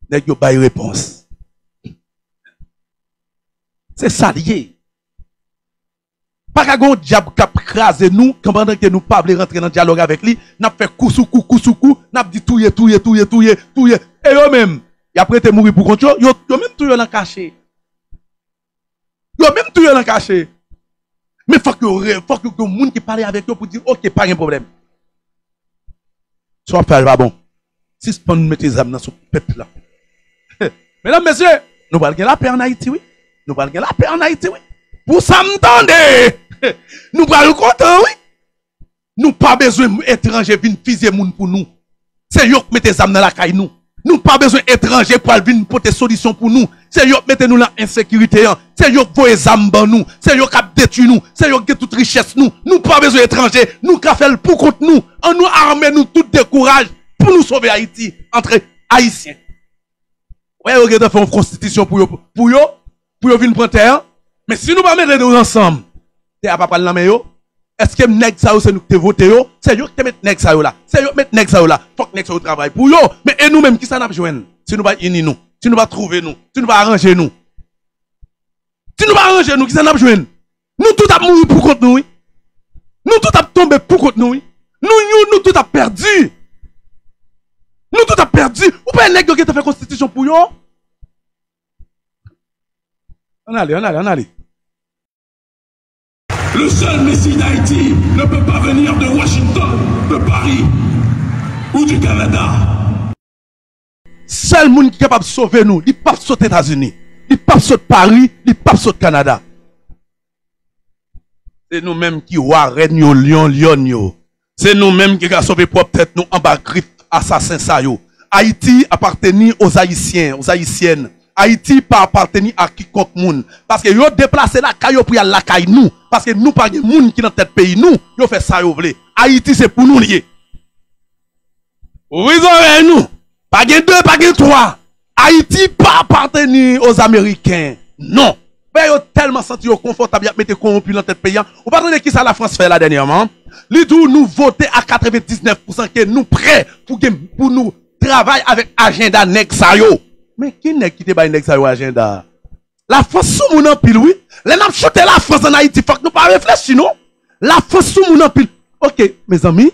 Nèg yo bay réponse. C'est ça lié. Pas qu'à gon diable qui a crasé nous pendant que nous pas vle rentrer dans dialogue avec lui, n'a fait coup sous coup, n'a dit touyer. Et yo même, y a prêté mourir pour compte yo même touyer dans caché. Yo même touyer dans caché. Mais faut que le monde qui parle avec eux pour dire, ok, pas de problème. Soit faire pas bon. Si c'est pas nous mettre les âmes dans ce peuple là. Mesdames, messieurs, nous allons la paix en Haïti, oui. Nous allons la paix en Haïti, oui. Pour ça, m'entendez. Nous allons content, oui. Nous pas besoin d'étrangers venir fiser moun pour nous. C'est eux qui mettent les âmes dans la caille nous. Nous pas besoin d'étrangers pour venir porter solution pour nous. C'est eux qui mettent nous dans l'insécurité. C'est eux qui voient les âmes dans nous. C'est eux qui détruisent nous. C'est eux qui ont toute richesse nous. Nous pas besoin d'étrangers. Nous qui faisons pour contre nous. On nous arme, nous tout décourage pour nous sauver Haïti entre Haïtiens. Ouais, on a fait une constitution pour venir prendre terre. Mais si nous pas mettre nous ensemble, terre pas parler dans main yo. Est-ce que nèg ça c'est nous qui voté yo? C'est eux qui mettent nèg ça là. C'est eux qui mettent nèg ça là. Faut que nèg ça travaille pour yo. Mais et nous-mêmes qui ça n'a joindre? Si nous pas unir nous, si nous pas trouver nous, si nous pas arranger nous. Si nous pas arranger nous, qui ça n'a joindre? Nous tout a mouru pour contre nous. Nous tout a tombé pour contre nous. Nous tout a perdu. Nous tout a perdu. Ou pas nèg qui t'a fait constitution pour yo? On allez. Le seul Messie d'Haïti ne peut pas venir de Washington, de Paris ou du Canada. Seul monde qui est capable de sauver nous, il ne peut pas sauter aux États-Unis, il ne peut pas sauter Paris, il ne peut pas sauter Canada. C'est nous-mêmes qui warren yo lion. C'est nous-mêmes qui avons sauvé propre tête nous en bas griffe assassin ça yo. Haïti appartenait aux Haïtiens, aux Haïtiennes. Haïti pas appartenir à quiconque monde parce que yo déplacer la caille pour y aller la caille nous parce que nous pas de monde qui dans tête pays nous yo fait ça yo vle. Haïti c'est pour nous lié. Oui nous pas de deux pas de trois. Haïti pas appartenir aux Américains. Non. Mais yo tellement senti yo confortable mettre corrompu dans tête pays. Ou pas de qui ça la France fait là dernièrement. Li tout nous voter à 99% que nous prêts pour nous travailler avec agenda nèg ça yo. Mais qui n'est qui te baille nèg sa yo agenda? La France sous mon empile, oui. Les n'a chanté la France en Haïti, faut que nous pas réfléchir, non? La France sous mon empile. Ok, mes amis.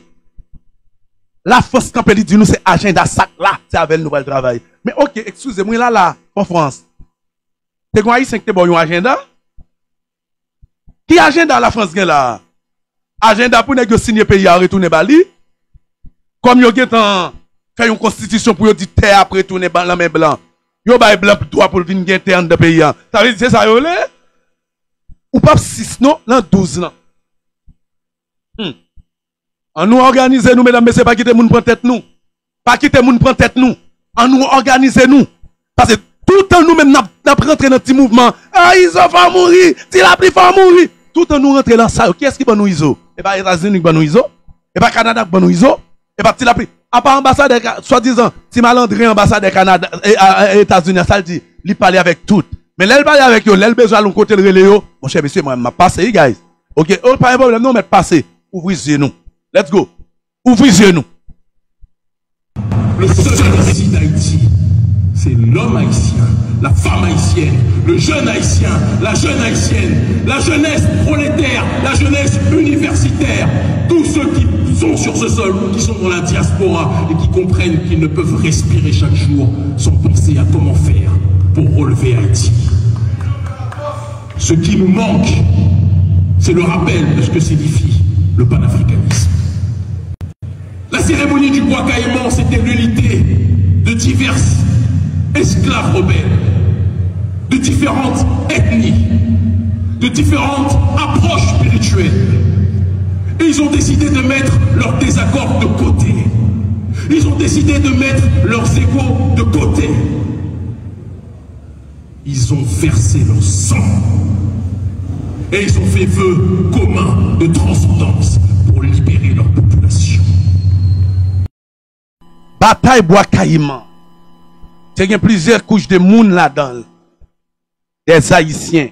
La France, quand elle dit nous, c'est agenda sac là, c'est avec nous le travail. Mais ok, excusez-moi, là, en France. T'es quoi haïtien que t'es bon un agenda? Qui agenda la France gen là? Agenda pour nèg signer pays à retourner Bali? Comme yo gen tan fait une constitution pour yo di terre après tourner la main blanc. Yo bay blanc droit pour venir gen terre dans pays. Ça veut dire c'est ça yo lé? Ou pas 6 non, là 12 non. En nous organiser nous mesdames messieurs, pas quitter moun prendre tête nous. Pas quitter moun prendre tête nous. En nous organiser nous. Parce que tout le temps nous même n'a rentré dans petit mouvement. Ah ils ont fait mourir, si la pli fait mourir. Tout le temps nous rentrer dans ça. Qui est-ce qui va nous iso? Et pas États-Unis qui va nous iso? Et pas Canada qui va nous iso? Et pas la pli. À part ambassade, soi-disant, si malandré ambassade Canada et États-Unis, ça le dit, il parle avec tout. Mais l'elle parle avec eux, l'elle besoin de l'autre côté le relais. Mon cher monsieur, moi, m'a passé, guys. Ok, pas un problème, non, mais passé. Ouvrez les yeux nous. Let's go. Ouvrez les yeux nous. Le seul Messie d'Haïti, c'est l'homme haïtien, la femme haïtienne, le jeune haïtien, la jeune haïtienne, la jeunesse prolétaire, la jeunesse universitaire, tous ceux qui sont sur ce sol, qui sont dans la diaspora et qui comprennent qu'ils ne peuvent respirer chaque jour, sont pensés à comment faire pour relever Haïti. Ce qui nous manque, c'est le rappel de ce que signifie le panafricanisme. La cérémonie du bois caïman, c'était l'unité de diverses esclaves rebelles, de différentes ethnies, de différentes approches spirituelles. Et ils ont décidé de mettre leurs désaccords de côté. Ils ont décidé de mettre leurs égos de côté. Ils ont versé leur sang. Et ils ont fait vœu commun de transcendance pour libérer leur population. Bataille bois caïman. Il y a plusieurs couches de monde là-dedans. Des Haïtiens.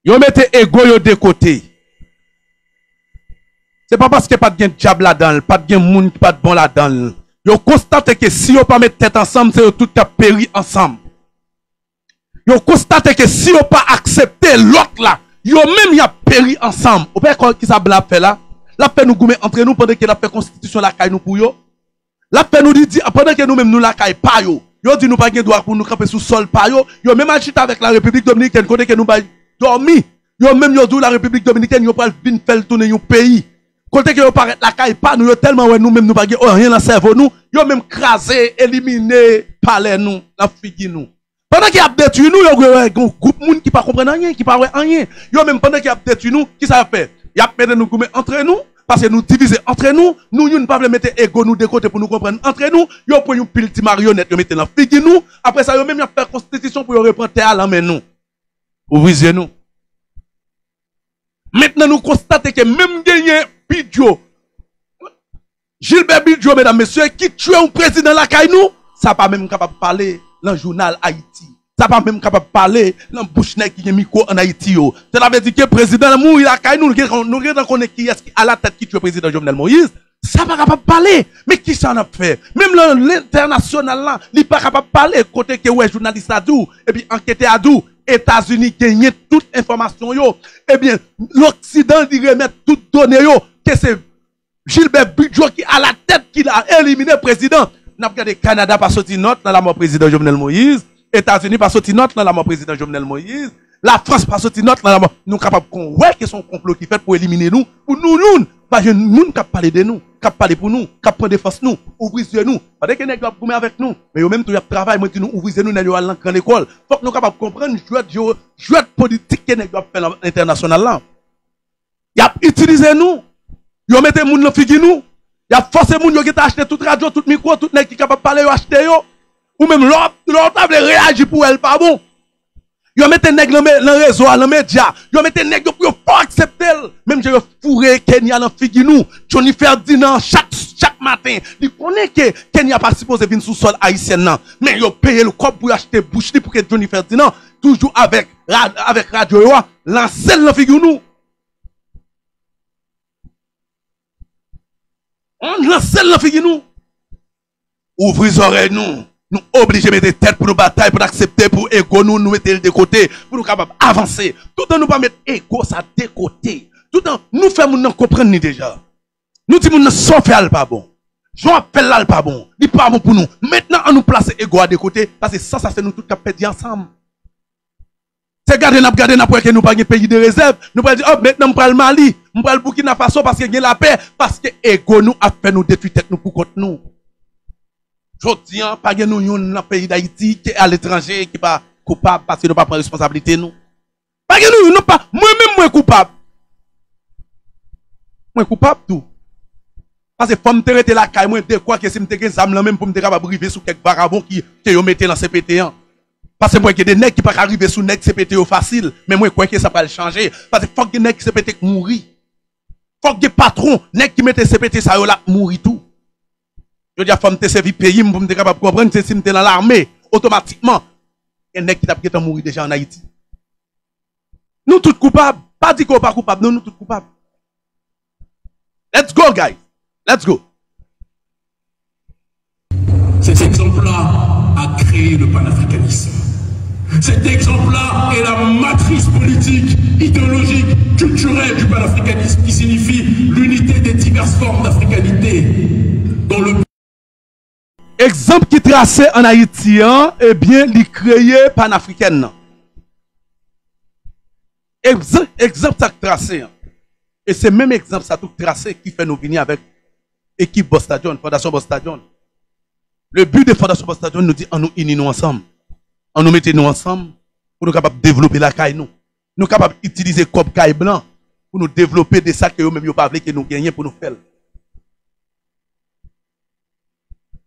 Ils mettent égo de côté. C'est pas parce que pas de diable là-dedans, pas de monde qui pas de bon là-dedans. Ils constatent que si ils pas mettre tête ensemble, c'est tout qui a péri ensemble. Ils constatent que si ils pas accepter l'autre là, ils même y a péri ensemble. Vous voyez qui ça bla fait là? La paix nous goumer entre nous pendant que la paix constitution la caille nous pour yo. La paix nous dit pendant que nous même nous la caille pas yo. Yo dit nous pas gen droit pour nous camper sous sol pas yo. Yo même agité avec la République dominicaine côté que nous ba dormi. Yo même yo dit la République dominicaine yo pas vinn faire tourner un pays. Côté que yo paraît la caille pas nous yo tellement ouais nous même nous pas gen rien dans cerveau nous. Yo même craser, éliminer parler nous, la figue nous. Pendant qu'il a détruit nous, il y a un groupe de monde qui ne comprend rien, qui ne parle rien. Yo même pendant qu'il a détruit nous, qui ça fait? Il a mis nous entre nous, parce que nous diviser entre nous, nous ne pas mettre ego nous de côté pour nous comprendre entre nous, yo pour une pile de marionnette, yo mettre dans figue nous, après ça yo même faire constitution pour reprendre terre à nous. Ouvrez nous. Maintenant nous constatons que même gagné Bidjo, Gilbert Bidjo, mesdames, messieurs, qui tue un président la caille nous, ça pas même capable de parler dans le journal Haïti. Ça pas même capable de parler dans le bouche qui est micro en Haïti. Cela veut dire que le président mourir la caille nous, nous regardons qui est à la tête qui tue le président Jovenel Moïse. Ça pas capable de parler. Mais qui ça en a fait? Même l'international là, il n'est pas capable de parler. Côté que ouais, journaliste a dit, et puis enquêteur a dit, États-Unis gagnent toute information yo. Eh bien, l'Occident dit remettre toute donnée yo. Que c'est Gilbert Bidjo qui a la tête qui a éliminé le président. N'a pas regardé Canada pas sorti note dans la mort président Jovenel Moïse. États-Unis pas sorti note dans la mort président Jovenel Moïse. La France pas sorti note dans la mort. Nous capables qu'on ouais que son complot qui fait pour éliminer nous. Pour nous, pas jeune nous qui parler de nous, qui parler pour nous, qui prendre défense nous, ouvrir nous. Pas dès que nèg doit gommer avec nous, mais yo même tout y a travail moi qui nous ouvrir nous nèg yo aller dans l'école. Faut que nous capables comprendre jouer politique que nèg doit faire international là. Y a utiliser nous. Yo mette moun dans figue nous. Y a forcé moun yo qui t'a acheté toute radio, tout micro, tout nèg qui capable parler yo acheter yo. Ou même l'autre table réagir pour elle pas bon. Yo mette nèg dans réseau, dans média. Yo mette nèg pour yo pas accepter. Même je fourré Kenya dans figue nous. Johnny Ferdinand chaque matin, il connaît que Kenya pas supposé venir sous sol haïtien non. Mais yo paye le cop pour acheter bouche pour que Johnny Ferdinand toujours avec radio yo lancer dans figue nous. On lance dans figue nous. Ouvrez les oreilles nous. Nous obligés de mettre tête pour nos batailles, pour accepter, pour ego nous mettre de côté, pour nous capables avancer. Tout en nous pas mettre ego ça de côté. Tout en nous faire nous comprendre ni déjà. Nous disons nous sauf elle pas bon. J'en appelle là pas bon. Il pas bon pour nous. Maintenant on nous place ego à de côté parce que ça c'est nous tout perdre ensemble. C'est garder n'a pour que nous pas un pays de réserve. Nous pas dire oh maintenant on prend le Mali, on prend le Burkina Faso parce qu'il y a la paix parce que ego nous a fait nous détruire tête nous pour contre nous. Je dis, pas de nous dans le pays d'Haïti qui est à l'étranger, qui n'est pas coupable parce que nous ne pas prendre responsabilité. Nous. Pas de nous, pas. Moi-même, moi coupable. Moi coupable tout. Parce que faut me traiter la caille, moi, de quoi que si me te zam là même pour me capable arriver sur quelques vagabonds qui yo mettent dans CPT1. Parce que moi, il y a des nègres qui ne peuvent pas arriver sur nègres CPT facile. Mais moi, je crois que ça va le changer. Parce que faut que des nègres CPT mourir. Faut que des patrons, nègres qui mettent CPT, ça y là, mourir tout. Je dis à femme te servir pays pour me capable de comprendre si me dans l'armée automatiquement et nèg qui t'a peut-être mourir déjà en Haïti. Nous tous coupables, pas dit qu'on pas coupable, nous tous coupables. Let's go guys. Let's go. Cet exemple-là a créé le panafricanisme. Cet exemple-là est la matrice politique, idéologique, culturelle du panafricanisme qui signifie l'unité des diverses formes d'africanité dans le exemple qui tracé en Haïti, eh bien, il créé panafricaine. Exemple ça tracé. Et c'est même exemple ça tout tracé qui fait nous venir avec équipe Bostadion, Fondation Bostadion. Le but de Fondation Bostadion nous dit, on nous unit nous ensemble. On nous mette nous ensemble pour nous capables de développer la caille nous. Nous capables d'utiliser comme caille blanc pour nous développer des sacs que nous-mêmes pas que nous gagner pour nous faire.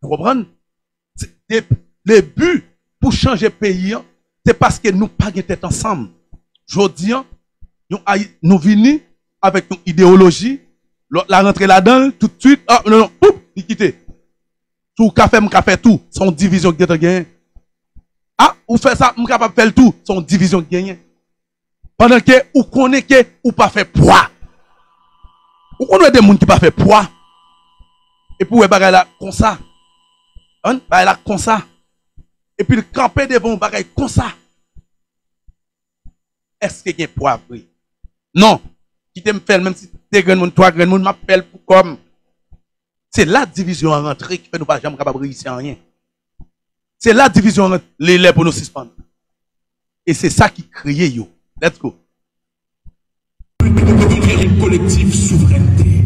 Vous comprenez? Le but pour changer le pays, c'est parce que nous pas de tête ensemble. Je dis, nous venons avec une idéologie, la rentrée là-dedans, tout de suite, ah, non, poup, il quitte. Tout café tout, son division qui est gagné. Ah, ou fait ça, m'capable capable faire tout, son division qui gagne. Pendant que, ou connaît que, ou pas fait poids. Ou connaît des gens qui pas fait poids. Et puis, ouais, bagay là, comme ça. Bagay là, comme ça. Et puis, le camper devant bagay comme ça. Est-ce qu'il y a un poids, oui? Non. Qui t'aime faire, même si t'es grand monde, toi, grand monde, m'appelle pour comme. C'est la division en rentrée qui fait nous pas jamais capable de réussir en rien. C'est la division entre les lèvres pour nous suspendre. Et c'est ça qui crée yo. Let's go. Une collective souveraineté.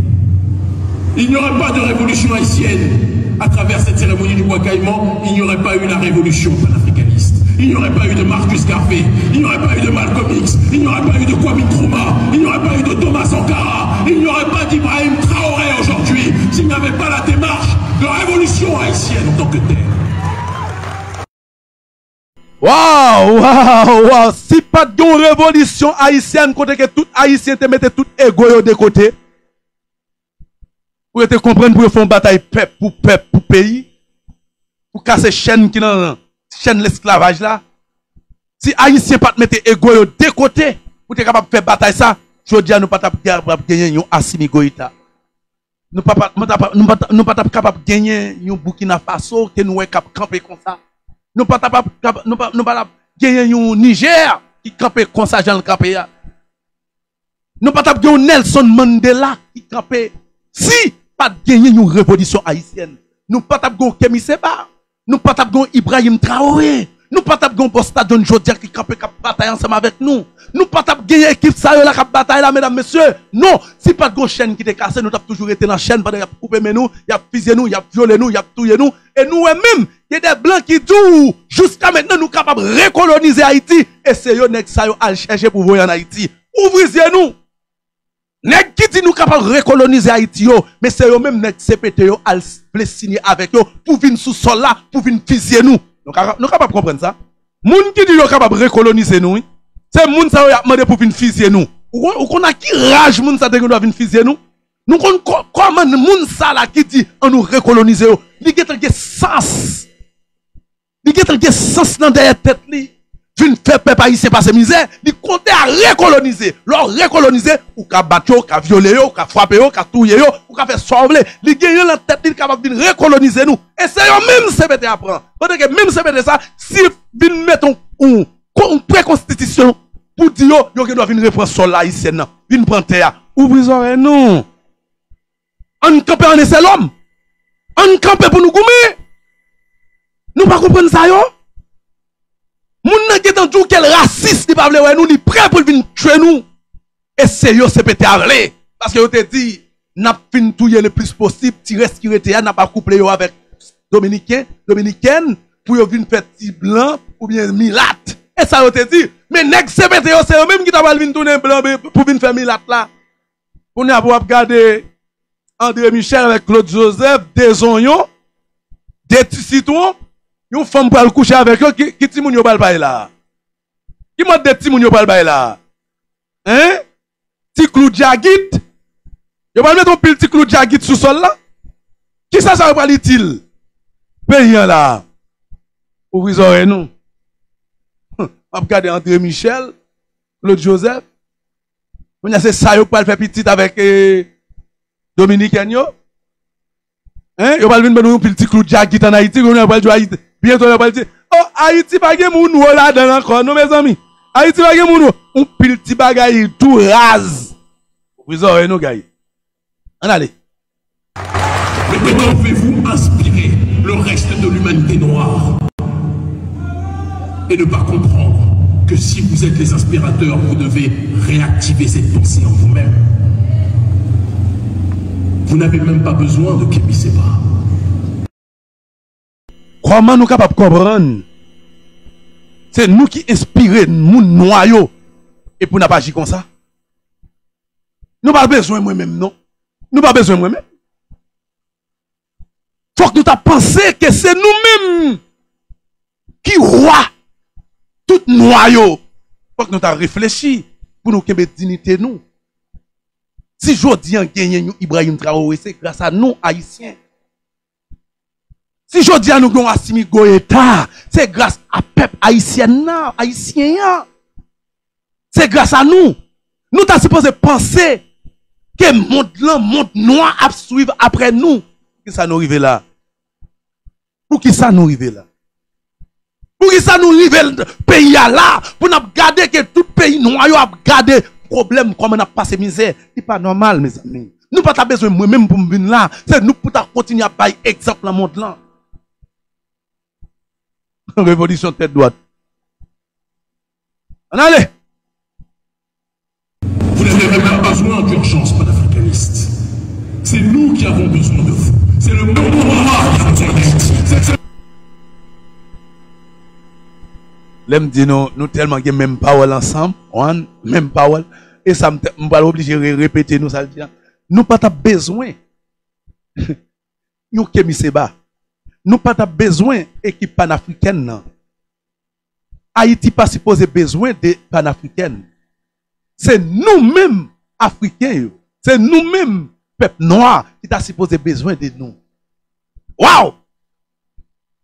Il n'y aurait pas de révolution haïtienne à travers cette cérémonie du bois caïman. Il n'y aurait pas eu la révolution panafricaniste. il n'y aurait pas eu de Marcus Garvey, il n'y aurait pas eu de Malcolm X, il n'y aurait pas eu de Kwame Nkrumah, il n'y aurait pas eu de Thomas Sankara, il n'y aurait pas d'Ibrahim Traoré aujourd'hui s'il n'y avait pas la démarche de révolution haïtienne en tant que telle. Waouh. Si pas de révolution haïtienne, côté que tout haïtien te mette tout égo de côté, pour te comprendre, pour faire une bataille peuple, pour pays, pour casser chaîne qui dans chaîne l'esclavage là. Si haïtien pas te mettre égo de côté, pour te capable de faire bataille ça, je dis à nous pas gagner un Assimi Goïta. Nous pas capable de gagner un Burkina Faso que nous est capable camper comme ça. Nous pas gagner un Niger qui camper comme ça dans le camper. Nous pas gagner un Nelson Mandela qui camper. Si pas gagner une révolution haïtienne, nous pas gagner Kémy Séba, nous pas gagner Ibrahim Traoré, nous pas gagner Bosta John Jodia qui camper cap bataille ensemble avec nous. Nous pas gagner équipe ça là cap bataille là mesdames messieurs. Non, si pas de chaîne qui t'est cassé, nous t'a toujours été dans la chaîne pendant y a coupé nous, y a fusillé nous, y a violé nous, y a tué nous et nous même il y a des blancs qui disent jusqu'à maintenant nous capables de recoloniser Haïti et c'est eux nèg ça yo al chercher pour voyer en Haïti. Ouvrez nous. Nèg qui dit nous capables de recoloniser Haïti yo, mais c'est eux même nèg CPT yo al signer avec yo pour venir sous sol là, pour venir fusiller nous. Nous capables comprendre ça. Moun qui dit yo capable de recoloniser nous, c'est moun ça yo a demandé pour venir fusiller nous. Ou qu'on a qui rage moun ça de doit venir fusiller nous. Nous comment moun ça là qui dit on nous recoloniser yo, li gen sens. Il y a quelque sens dans derrière tête li. Vin faire peuple haïtien passer misère, il compte à recoloniser. Leur recoloniser ou ka battre ou ka violer ou ka frapper ou ka tuer ou ka faire sauver. Il gagne la tête il capable de recoloniser nous. Et c'est eux même CPT apprend. Parce que même CPT ça, si vin mettre une préconstitution pour dire yo doit venir reprendre sol haïtien, vin prendre terre. Ouvrez oreille non. On camper en c'est l'homme. On camper pour nous goumer. Nous pas comprendre ça yo. Moun nan ki tan djou quel raciste li pa vle wè nous li prêt pour venir tuer nous. Et c'est yo CPT avlé parce que yo te dit n'a fin touyer le plus possible, ti reste qui rete n'a pas couplé yo avec dominicaine pour yo venir faire ti blanc ou bien milat. Et ça yo te dit mais nèg CPT yo c'est eux même qui t'a pas venir tourner blanc pour venir faire milat là. On a pour regarder André Michel avec Claude Joseph des oignons des citons. Yon femme pour le coucher avec eux, qui ti moun yo bal bay là? Qui m'a dit ti moun yo bal bay là? Hein? Ti clou diagit? Yo bal mettre un pile ti clou diagit sous sol là? Qui ça va pas utile? Payant là. Ouvrez oreille nous. On regarde André Michel, Claude Joseph. On a c'est ça yo pour faire petit avec Dominique Agno. Hein? Yo bal venir nous pile ti clou diagit en Haïti, on a pas jouer Haïti. Bientôt on va dire oh Haïti pas gen moun là dans encore non mes amis. Haïti pas gen moun on pile ti bagay tout rase. Vous aurez nous gars. On allez. Mais comment pouvez-vous inspirer le reste de l'humanité noire et ne pas comprendre que si vous êtes les inspirateurs, vous devez réactiver cette pensée en vous-même. Vous n'avez même pas besoin de Kémy Séba. Comment nous capables de comprendre? C'est nous qui inspirons nous noyaux et pour n'a pas agir comme ça. Nous pas besoin moi-même non. Nous pas besoin moi-même. Faut que nous t'a pensé que c'est nous-mêmes qui roi tout noyau. Faut que nous t'a réfléchi pour nous qu'aimer dignité nous. Si jodi an gagne Ibrahim Traoré c'est grâce à nous haïtiens. Si je dis à nous qu'on Assimi Goïta, c'est grâce à peuple haïtien. C'est grâce à nous. Nous t'as supposé penser que le monde noir a suivre après nous. Pour qui ça nous arrive là? Pour qui ça nous arrive là? Pour qui ça nous arrive le pays là? Pour nous garder que tout pays noir a gardé problème comme on a passé misère. C'est pas normal mes amis. Nous pas besoin moi-même pour venir là. C'est nous pour continuer à bailler exemple dans le monde là. Révolution tête droite. On allez. Vous n'avez même pas besoin d'urgence panafricaniste. C'est nous qui avons besoin de vous. C'est le monde noir qui a besoin d'aide. L'aime dit nous tellement que même parole ensemble, même parole. Et ça me va obligé de répéter nous ça. Nous pas besoin. Nous qui Seba. Nous pas besoin d'équipe panafricaine. Non. Haïti pas supposé besoin de panafricaine. C'est nous-mêmes africains. C'est nous-mêmes peuple noir qui t'a supposé besoin de nous. Waouh!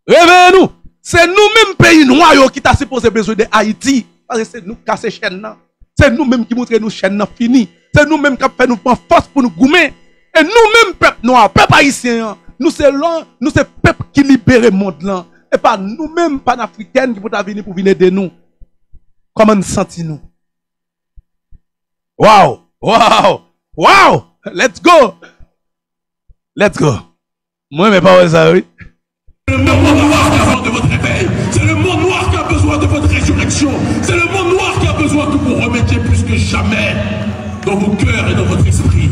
Réveillez-nous! C'est nous-mêmes pays noirs qui t'a supposé besoin de Haïti. Parce que c'est nous qui cassons chaîne. C'est nous-mêmes qui montrons nous chaîne fini. C'est nous-mêmes qui fait nous prendre force pour nous goumer. Et nous-mêmes peuple noir, peuple haïtien, nous c'est peuple qui libère le monde là. Et pas nous-mêmes panafricains qui vont venir pour venir de nous. Comment nous sentons-nous? Wow! Wow! Wow! Let's go! Let's go! Moi, mes paroles, ça, oui. C'est le monde noir qui a besoin de votre réveil. C'est le monde noir qui a besoin de votre résurrection. C'est le monde noir qui a besoin que vous remettiez plus que jamais dans vos cœurs et dans votre esprit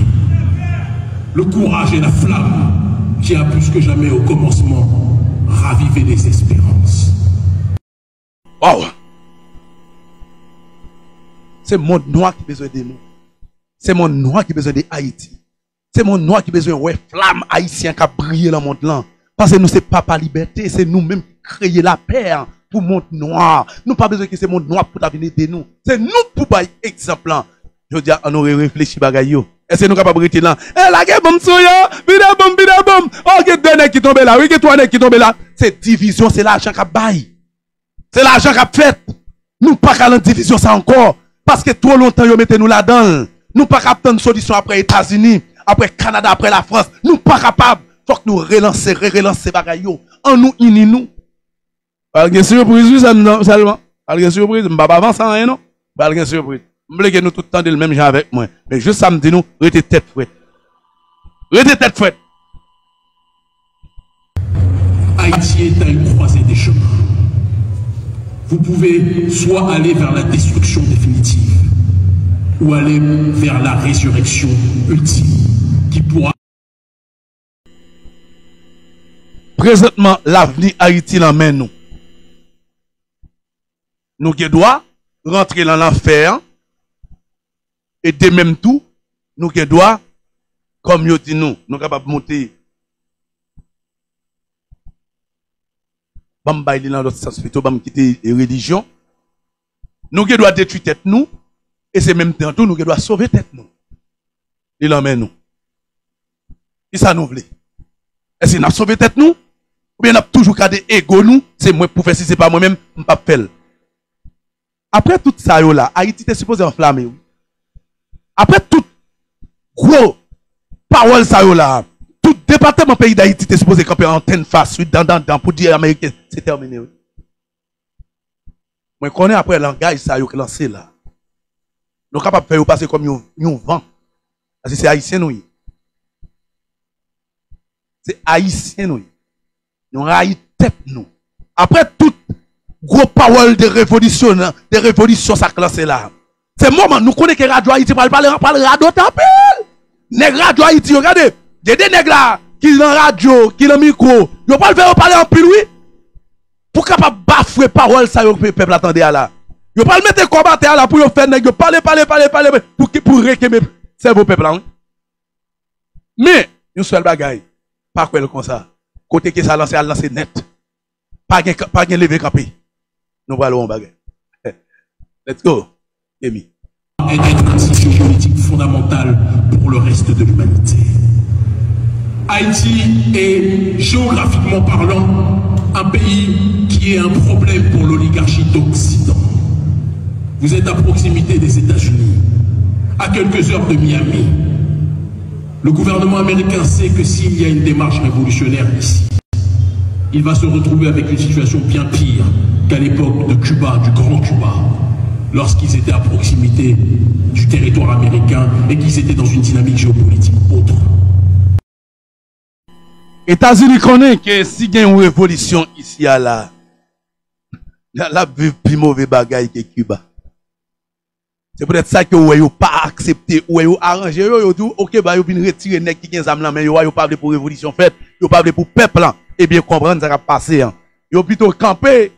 le courage et la flamme qui a plus que jamais au commencement ravivé les espérances. Wow! C'est le monde noir qui a besoin de nous. C'est le monde noir qui a besoin de Haïti. C'est le monde noir qui a besoin de flamme haïtien qui a brillé dans le monde là. Parce que nous, c'est pas liberté, c'est nous-mêmes qui créons la paix pour le monde noir. Nous pas besoin que ce monde noir pour venir de nous. C'est nous pour par exemple. Je veux dire, on aurait réfléchi bagayo. Est-ce que nous capables de rester là? Eh, la guerre, bon, soya, bidabom. Oh, il y a deux nègres qui tombent là, oui, il y a trois nègres qui tombent là. C'est division, c'est l'argent qui a bail. C'est l'argent qui a fait. Nous pas qu'à la division, ça encore. Parce que trop longtemps, ils mettent nous là-dedans. Nous pas capables de solution après les États-Unis, après le Canada, après la France. Nous pas capables. Faut que nous relancer bagayo. En nous, ini nous. Pas surprise, oui, seulement. Pas surprise, m'pas pas avancer rien, non? Pas surprise. M'blé que nous tout le temps le même genre avec moi. Mais juste ça me dit nous, restez tête fouette. Restez tête fouette. Haïti est à une croisée des chemins. Vous pouvez soit aller vers la destruction définitive, ou aller vers la résurrection ultime, qui pourra... Présentement, l'avenir Haïti l'emmène nous. Nous qui doit rentrer dans l'enfer, et de même tout, nous qui doit, comme yo dit nous capables de monter. Bam baili dans l'autre sens, plutôt bam quitter religion. Nous qui doit détruire tête nous, et c'est même temps tout, nous qui doit sauver tête nous. Il emmène nous. Et ça nous voulait. Est-ce qu'il a sauvé tête nous? Ou bien on a toujours gardé ego nous, c'est moi pour faire si c'est pas moi-même, je ne peux pas faire. Après tout ça là, Haïti était supposé enflammer. Après tout gros parole ça là, tout département pays d'Haïti était supposé camper en antenne face dans pour dire américain, c'est terminé. Moi connais après langage ça yo lancé là. Nous capable faire passer comme un vent. Parce que c'est haïtien nous. C'est haïtien nous. Nous raït tête nous. Après tout gros parole de révolution ça classé là. C'est moment nous connaissons que Radio Haïti parle radio tapel. Nèg Radio Haïti regardez, il y a des nèg là qui dans radio, qui dans micro, yo pas le faire parler en pile oui. Pour capable bafouer parole ça yo peuple attendait là. Yo pas le mettre combattre là pour yo faire nèg yo parler pour réquemer cerveau peuple là. Mais une seule bagaille, pas quoi comme ça. Côté que ça lancer net. Pas gain lever camper. Nous allons en bagaille. Let's go. Emi. Est une institution politique fondamentale pour le reste de l'humanité. Haïti est, géographiquement parlant, un pays qui est un problème pour l'oligarchie d'Occident. Vous êtes à proximité des États-Unis, à quelques heures de Miami. Le gouvernement américain sait que s'il y a une démarche révolutionnaire ici, il va se retrouver avec une situation bien pire qu'à l'époque de Cuba, du Grand Cuba, lorsqu'ils étaient à proximité du territoire américain et qu'ils étaient dans une dynamique géopolitique autre. États-Unis connaissent que si il y a une révolution ici à là, la plus mauvais bagaille que Cuba. C'est peut-être ça que vous n'avez pas accepté, ou vous arrangé, vous dit, ok, bah, vous venez retirer les qui ont là, mais vous pas pour révolution faite, vous pas pour peuple, et bien comprendre ça va passer. Vous plutôt camper,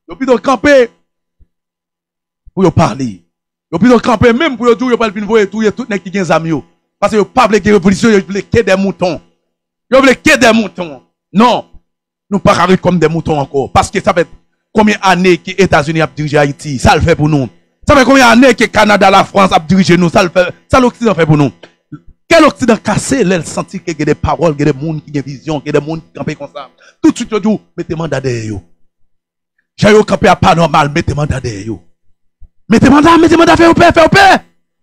Yo plutôt camper pour yo parler. Yo plutôt camper même pour yo dire yo pas venir voir tout nèg qui gen zami yo. Parce que yo pas vle que révolution, yo vle que des moutons. Yo vle que des moutons. Non. Nous pas arriver comme des moutons encore parce que ça fait combien d'années que les États-Unis a dirigé Haïti, ça le fait pour nous. Ça fait combien d'années que le Canada, la France a dirigé nous, ça le fait, ça l'Occident fait pour nous. Quel Occident cassé, là, senti qu'il y a des paroles, qu'il y a des gens qui ont des visions, qu'il y a des gens qui campent comme ça. Tout de suite, yo dit, mettez mandat derrière yo. J'ai yo campé à pas normal, mettez mandat derrière yo. Mettez mandat, fait au paix.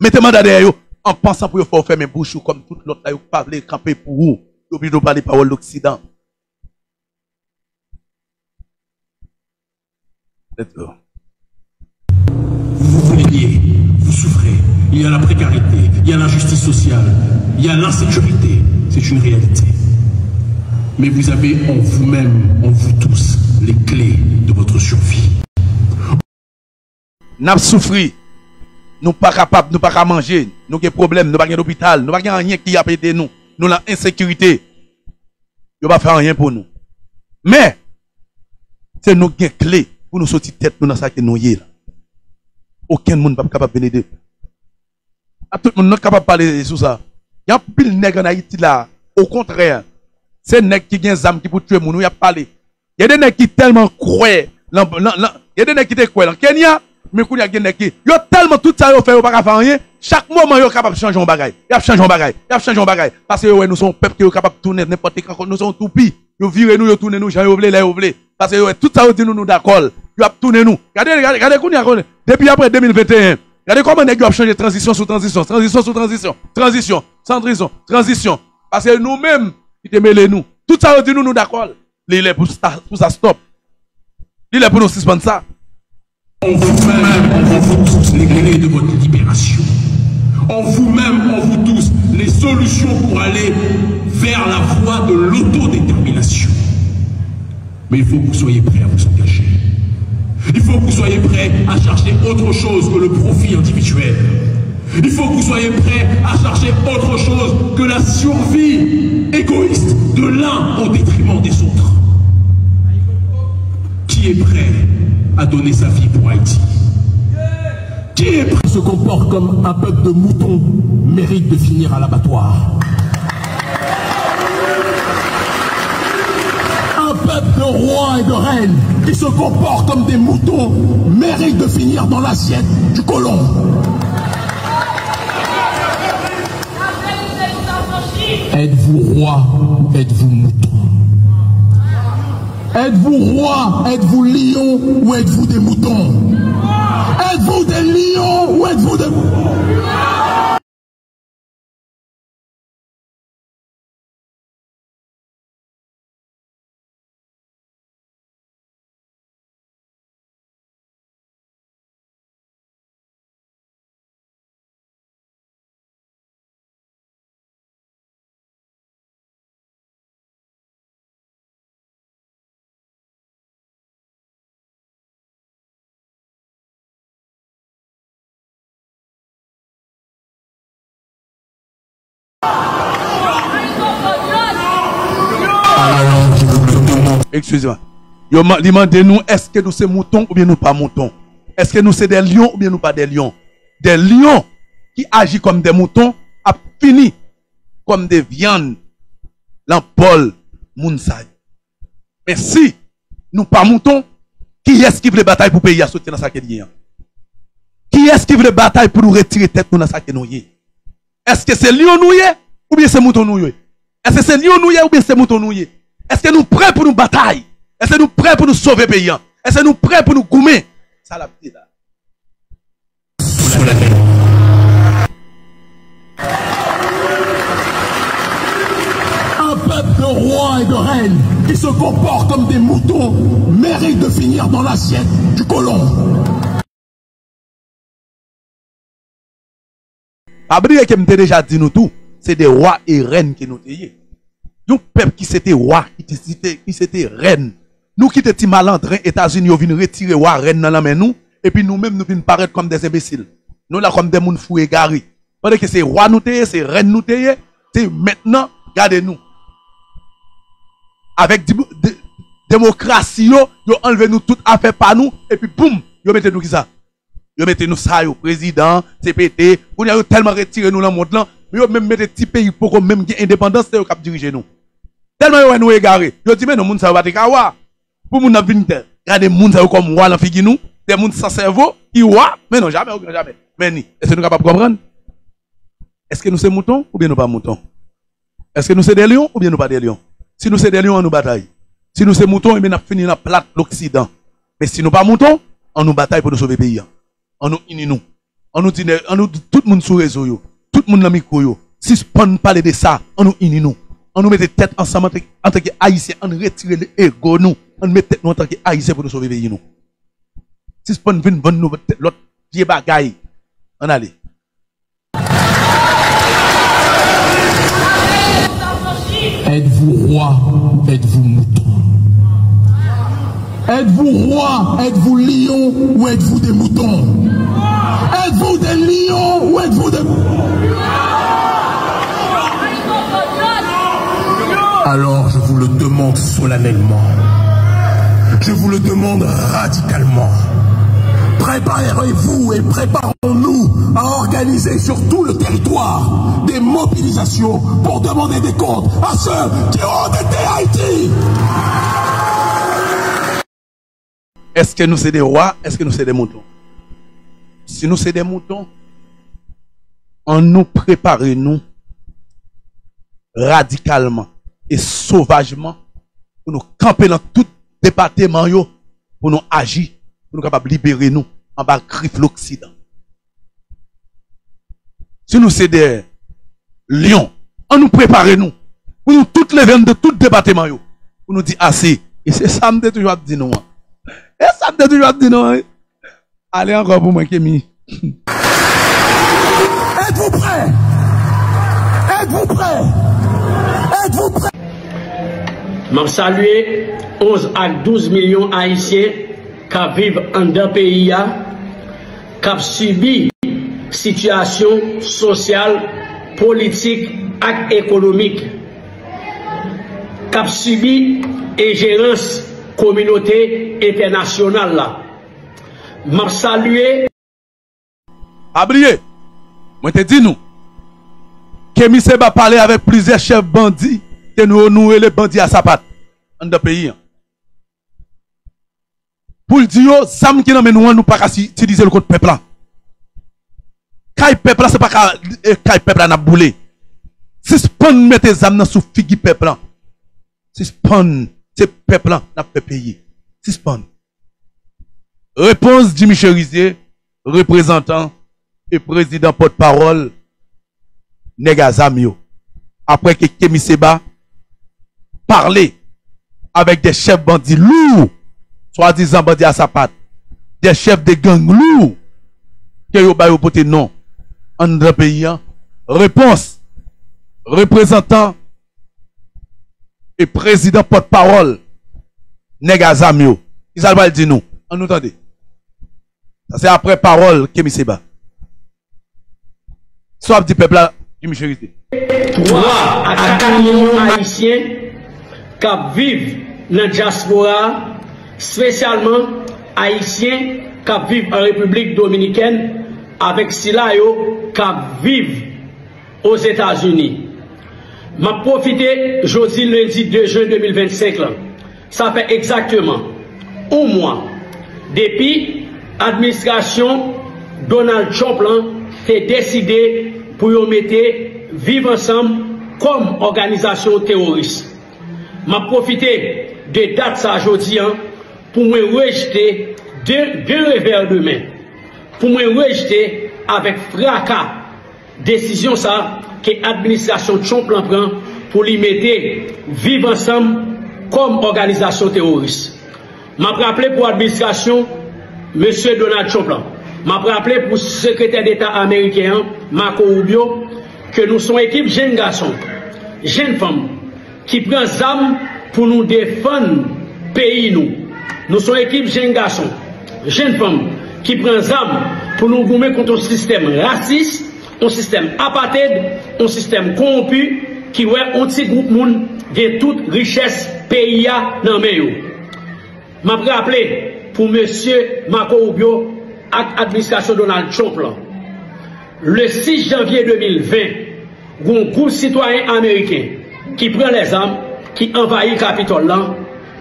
Mettez mandat derrière yo. En pensant pour yo faire fermer bouche comme tout l'autre là, yo pas vle camper pour vous. Yo obligé de parler paroles de l'Occident. Vous vous plaignez, vous souffrez. Il y a la précarité, il y a l'injustice sociale, il y a l'insécurité. C'est une réalité. Mais vous avez en vous-même, en vous tous, les clés de votre survie. Nous avons souffert. Nous pas capables, nous pas qu'à manger. Nous avons des problèmes, nous pas qu'à l'hôpital, nous pas qu'à rien qui a aidé nous. Nous avons l'insécurité. Nous pas faire rien pour nous. Mais, c'est nous qui avons clés pour nous sortir tête nous dans ça que nous y est. Aucun monde n'est pas capable de venir. Tout le monde n'est pas capable de parler sur ça. Il y a un pile de nègres en Haïti là. Au contraire, c'est des nègres qui ont des âmes qui pour tuer nous. Il y a parlé. Il y a des nègres qui tellement croient. Il y a des nègres qui te croient. En Kenya, mais il y a des nègres qui. Il y a tellement tout ça, ils ne pas faire rien. Chaque moment, ils sont capables de changer un bagage. Ils changent un bagage. Ils changent un bagage. Parce que nous sommes peuple qui est capable de tourner n'importe quand. Nous sommes tout pis. Ils virent nous, ils tournent nous, ils voulaient, ils voulaient. Parce que tout ça, ils disent nous d'accord. Ils ont tourné nous. Regardez, depuis après 2021, regardez comment ils ont changé transition sur transition. Parce que nous-mêmes, ils te mêlent nous. Tout ça, ils disent nous d'accord. Il est pour ça stop. Il est pour nous suspendre ça. En vous-même, en vous tous, les clés de votre libération. En vous-même, en vous tous, les solutions pour aller vers la voie de l'autodétermination. Mais il faut que vous soyez prêts à vous engager. Il faut que vous soyez prêts à chercher autre chose que le profit individuel. Il faut que vous soyez prêts à chercher autre chose que la survie égoïste de l'un au détriment des autres. Qui est prêt à donner sa vie pour Haïti? Qui est prêt se comporte comme un peuple de moutons mérite de finir à l'abattoir? Un peuple de rois et de reines qui se comporte comme des moutons mérite de finir dans l'assiette du colon. Êtes-vous roi ou êtes-vous mouton? Êtes-vous roi, êtes-vous lion ou êtes-vous des moutons? Êtes-vous des lions ou êtes-vous des moutons? Excusez-moi. Ils demandent nous, est-ce que nous sommes moutons ou bien nous pas moutons? Est-ce que nous sommes des lions ou bien nous pas des lions? Des lions qui agissent comme des moutons a fini comme des viandes dans Paul Mounsay. Mais si nous pas moutons, qui est-ce qui veut bataille pour payer à sauter dans sa quête? Qui est-ce qui veut bataille pour nous retirer tête dans sa quête? Est-ce que c'est lion nous ou bien c'est mouton nous? Est-ce que c'est lion nous ou bien c'est mouton nous? Est-ce que nous prêts pour nous bataille? Est-ce que nous prêts pour nous sauver pays? Est-ce que nous prêts pour nous goumer? Ça la petite là. Un peuple de rois et de reines qui se comporte comme des moutons mérite de finir dans l'assiette du colon. Abri qui m'était déjà dit nous tout, c'est des rois et reines qui nous étaient. Un peuple qui c'était roi, qui c'était reine. Nous qui étions malandrins, États-Unis, nous venons retirer roi, reine dans la main nous, et puis nous-mêmes, nous venons paraître comme des imbéciles. Nous là comme des moun fous égarés. Parce que c'est roi nous t'ayez, c'est reine nous t'ayez, c'est maintenant, regardez-nous. Avec démocratie, yo enlevé nous tout affaire par nous, et puis boum, yo mettez nous qui ça? Yo mettez nous ça, yo, président, CPT, on a tellement retiré nous dans le monde là, mais yo même mettez petit pays pour qu'on même gagne indépendance, c'est yo qui diriger nous. Tellement yo nous égaré. Yo dit mais non, moun ça va te kawa. Pour moun nan vinn tel. Regardez moun ça comme wa lan figi nous, des moun sans cerveau, qui wa, mais non, jamais, jamais. Mais ni, est-ce que nous capable de comprendre? Est-ce que nous sommes moutons ou bien nous pas moutons? Est-ce que nous sommes des lions ou bien nous pas des lions? Si nous sommes des lions, on nous bataille. Si nous sommes moutons, nous finissons dans la plate l'Occident. Mais si nous pas moutons, on nous bataille pour nous sauver le pays. On nous unit nous. On nous dit, tout le monde sur le réseau, tout le monde dans le micro. Si on parle de ça, on nous unit nous. On nous met des têtes ensemble en tant qu'Haïtiens, on retire l'ego nous. On met tête nous en tant qu'Haïtiens pour nous sauver le pays nous. Si on vient bonne nous l'autre pied bagaille, on allait. Êtes-vous roi ou êtes-vous mouton? Êtes-vous roi, êtes-vous lion ou êtes-vous des moutons? Êtes-vous des lions ou êtes-vous des moutons? Alors je vous le demande solennellement. Je vous le demande radicalement. Préparez-vous et préparons-nous à organiser sur tout le territoire des mobilisations pour demander des comptes à ceux qui ont été Haïti. Est-ce que nous sommes des rois? Est-ce que nous sommes des moutons? Si nous sommes des moutons, on nous préparons radicalement et sauvagement pour nous camper dans tout département pour nous agir, pour nous capables de libérer nous en bas griffe l'Occident. Si nous sommes des lions, on nous prépare nous pour nous toutes les veines de tout département pour nous dire assez. Et c'est ça que je toujours dit nous. Et ça me toujours dit non. Allez encore pour moi, Kémy. Êtes-vous prêts? Êtes-vous prêts? Êtes-vous prêts? Je salue 11 à 12 millions d'Haïtiens qui vivent en deux pays, qui ont subi situation sociale, politique et économique, qui ont subi ingérence communauté internationale là. M'a salué. Abrié, moi te dis nous. Kémy Seba parler avec plusieurs chefs bandits que nous les bandits à sa patte dans le pays. Pour le dire, Sam qui nous pas utiliser le code peuple là. Kay peuple là c'est pas kay peuple là n'a boulé. Si spawn mettez zam dans sous figi peuple là. Si spawn c'est peuple là n'a pas payé. Si spawn. Réponse Jimmy Cherizier, représentant et président porte-parole Nega Zamio. Après que Kémy Seba parler avec des chefs bandits lourds, soi-disant bandits à sa patte, des chefs de gangs lourds, que yo ba yo pote non en notre pays. Réponse représentant et président porte-parole Nega Zamio. Ils va dire nous. On nous entendez. Ça c'est après parole Kémy Seba. Soit du peuple là, Jimmy Cherizier. 3 à 4 millions d'Haïtiens qui vivent dans la diaspora, spécialement Haïtiens qui vivent en République dominicaine, avec Silayo qui vivent aux États-Unis. M'a profité jeudi lundi 2 juin 2025 là. Ça fait exactement un mois depuis l'administration Donald Trump a décidé pour y mettre vivre ensemble comme organisation terroriste. M'a profité de date ça aujourd'hui pour me rejeter deux revers de main. Pour me rejeter avec fracas décision ça que l'administration Trump prend pour y mettre vivre ensemble comme organisation terroriste. M'a rappelé pour l'administration Monsieur Donald Trump, m'a rappelé pour le secrétaire d'État américain Marco Rubio que nous sommes équipe jeunes garçons, jeunes femmes qui prennent armes pour nous défendre pays nous. Nous sommes équipe jeunes garçons, jeunes femmes qui prennent armes pour nous gommer contre un système raciste, un système apartheid, un système corrompu qui ouais un petit groupe monde vient toute richesse pays dans main. m'a rappelé pour monsieur Marco Rubio et l'administration Donald Trump là. Le 6 janvier 2020, un groupe citoyen américain qui prend les armes, qui envahit le Capitole là,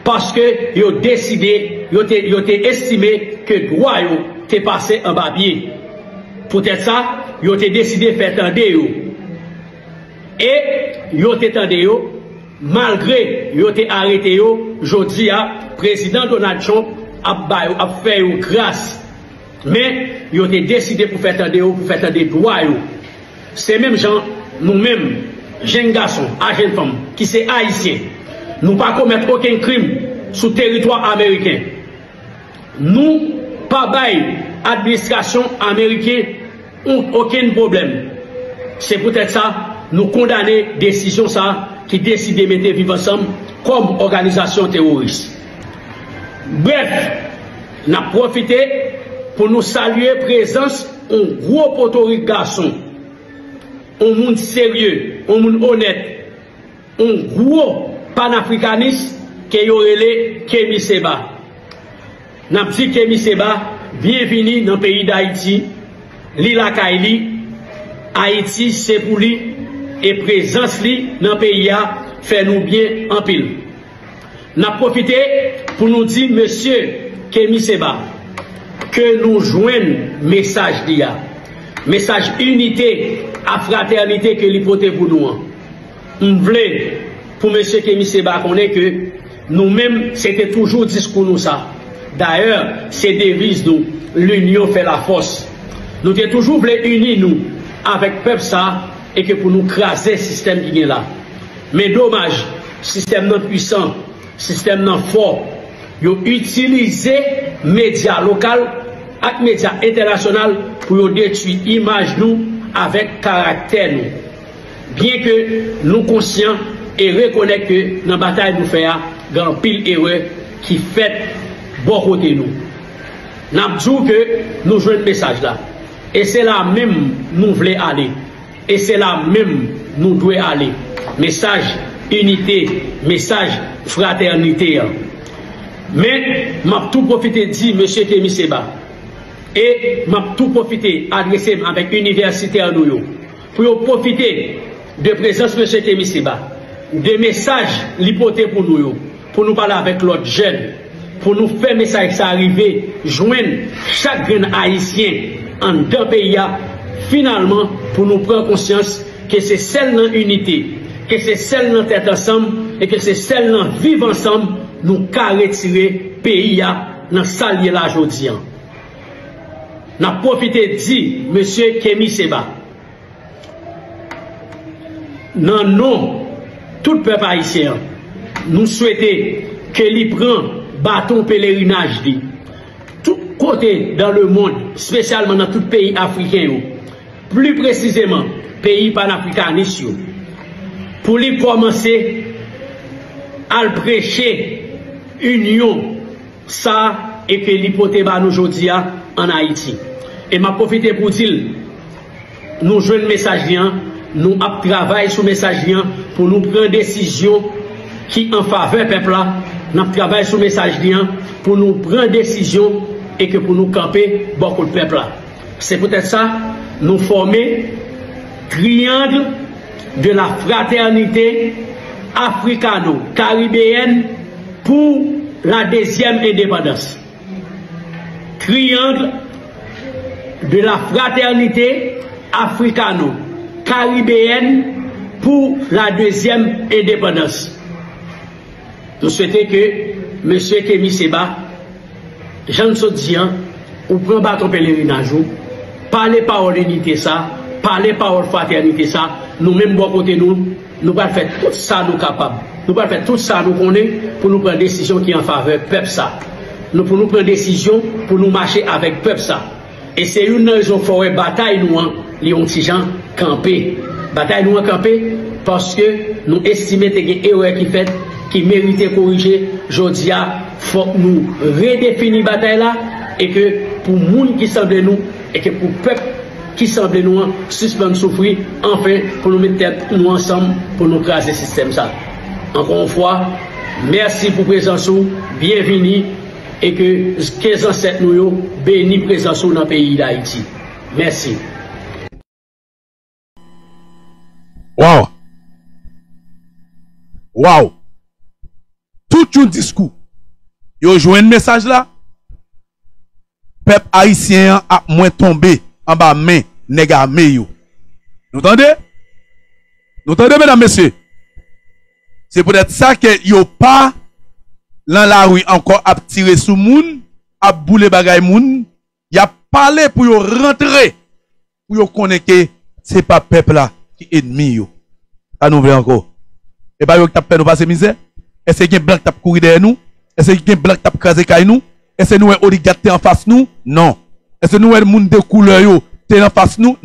parce que ils ont décidé, ils ont estimé que droit était passé en bas pied. Peut-être ça, ils ont décidé de faire tendre. Et ils ont tendé, malgré ils ont arrêté, aujourd'hui, le président Donald Trump a fait une grâce. Mais ils ont décidé pour faire tendre droit. C'est même gens, nous-mêmes, jeunes garçons, jeunes femmes, qui sont haïtiens, nous ne pas commettre aucun crime sur le territoire américain. Nous, pas bail, administration américaine, aucun problème. C'est peut-être ça, nous condamner décision ça, qui décide de mettre vivre ensemble comme organisation terroriste. Bref, nous avons profité pour nous saluer présence un gros potorique garçon, un monde sérieux, un monde honnête, un gros panafricaniste qui est relé Kémi Seba. Nous avons dit Kémi Seba, bienvenue dans le pays d'Haïti, Lila Kaili, Haïti c'est pour lui, et présence li dans le pays fait nous bien en pile. Nous avons profité pour nous dire, monsieur Kémi Seba, que nous joignons message d'IA, message unité à fraternité que l'hypothèse pour nous. On voulait pour monsieur Kémi Seba qu'on est que nous-mêmes c'était toujours discours nous ça. D'ailleurs, c'est devise nous, l'union fait la force. Nous avons toujours voulu unir nous avec peuple ça et que pour nous craser le système qui est là. Mais dommage, système non puissant, système non fort, ils ont utilisé médias locaux et médias internationaux pour détruire l'image nous avec caractère nous. Bien que nous conscients et reconnaissons que dans la bataille nous faisons grand pile erreur qui fait bon côté nous. Nous avons dit que nous jouons le message là. Et c'est là même nous voulons aller. Et c'est là même nous devons aller. Message unité, message fraternité. Mais m'a tout profité de dire, monsieur Kémi Seba, et m'a tout profité adresser avec universitaire nous, pour profiter de présence monsieur Kémi Seba, de messages l'hypothèse pour nous parler avec l'autre jeune, pour nous faire message ça arriver, joindre chaque jeune haïtien en deux pays, finalement, pour nous prendre conscience que c'est celle dans l'unité, que c'est celle dans tête ensemble, et que c'est celle dans vivre ensemble, nous qu'à retirer pays dans salier là aujourd'hui. N'a profité de dire, monsieur Kémi Seba, non, non, tout peuple haïtien, nous souhaitons que l'y prend bâton pèlerinage, tout côté dans le monde, spécialement dans tout pays africain, plus précisément, pays panafricanistes, pour lui commencer à prêcher union, ça, et que l'hypothèse nous aujourd'hui en Haïti. Et m'a profité pour dire, nous jouons le message, nous travaillons sur le message pour nous prendre des décisions qui en faveur du peuple. Nous travaillons sur le message pour nous prendre des décisions et que pour nous camper beaucoup de peuple. C'est peut-être ça, nous former triangle de la fraternité africano-caribéenne pour la deuxième indépendance. Triangle de la fraternité africano-caribéenne pour la deuxième indépendance. Nous souhaitons que M. Kémi Seba, Jean Sodian, ou prend bâton pèlerinage, parler parole unité ça, parler parole fraternité ça, nous-mêmes, bon côté nous allons faire tout ça nous capables. Nous allons faire tout ça nous connaissons pour nous prendre des décisions qui en faveur peuple ça. Nous pour nous prendre des décisions pour nous marcher avec peuple ça. Et c'est une raison forte bataille nous les gens camper. Bataille nous camper parce que nous estimons que des erreurs qui fait qui méritent corriger. Aujourd'hui, il faut que nous redéfinir la bataille là et que pour les gens qui semblent nous et que pour le peuple qui semble nous suspendre souffrir, enfin pour nous mettre tête nous ensemble pour nous craser le système ça. Encore une fois, merci pour présence, bienvenue et que 15 ancêtres nous bénis présence dans le pays d'Haïti. Merci. Wow. Wow. Tout un discours. Yo joué un message là. Peuple haïtien a moins tombé en bas main nèg armé yo. Vous entendez? Vous entendez, mesdames, messieurs? C'est peut-être ça que yo pas dans la rue encore à tirer sous moun, à bouler bagay moun, y a parlé pour yo rentrer, pour yo connaître que c'est pas peuple là qui est ennemi yo. Ça nous veut encore. Et pas yo qui t'a fait nous passer misère? Est-ce qu'il y a un blanc qui t'a couru derrière nous? Est-ce qu'il y a un blanc qui t'a crasé kay nous? Est-ce que nous un oligarque en face nous? Non. Est-ce que nous un monde de couleur yo t'es en face nous?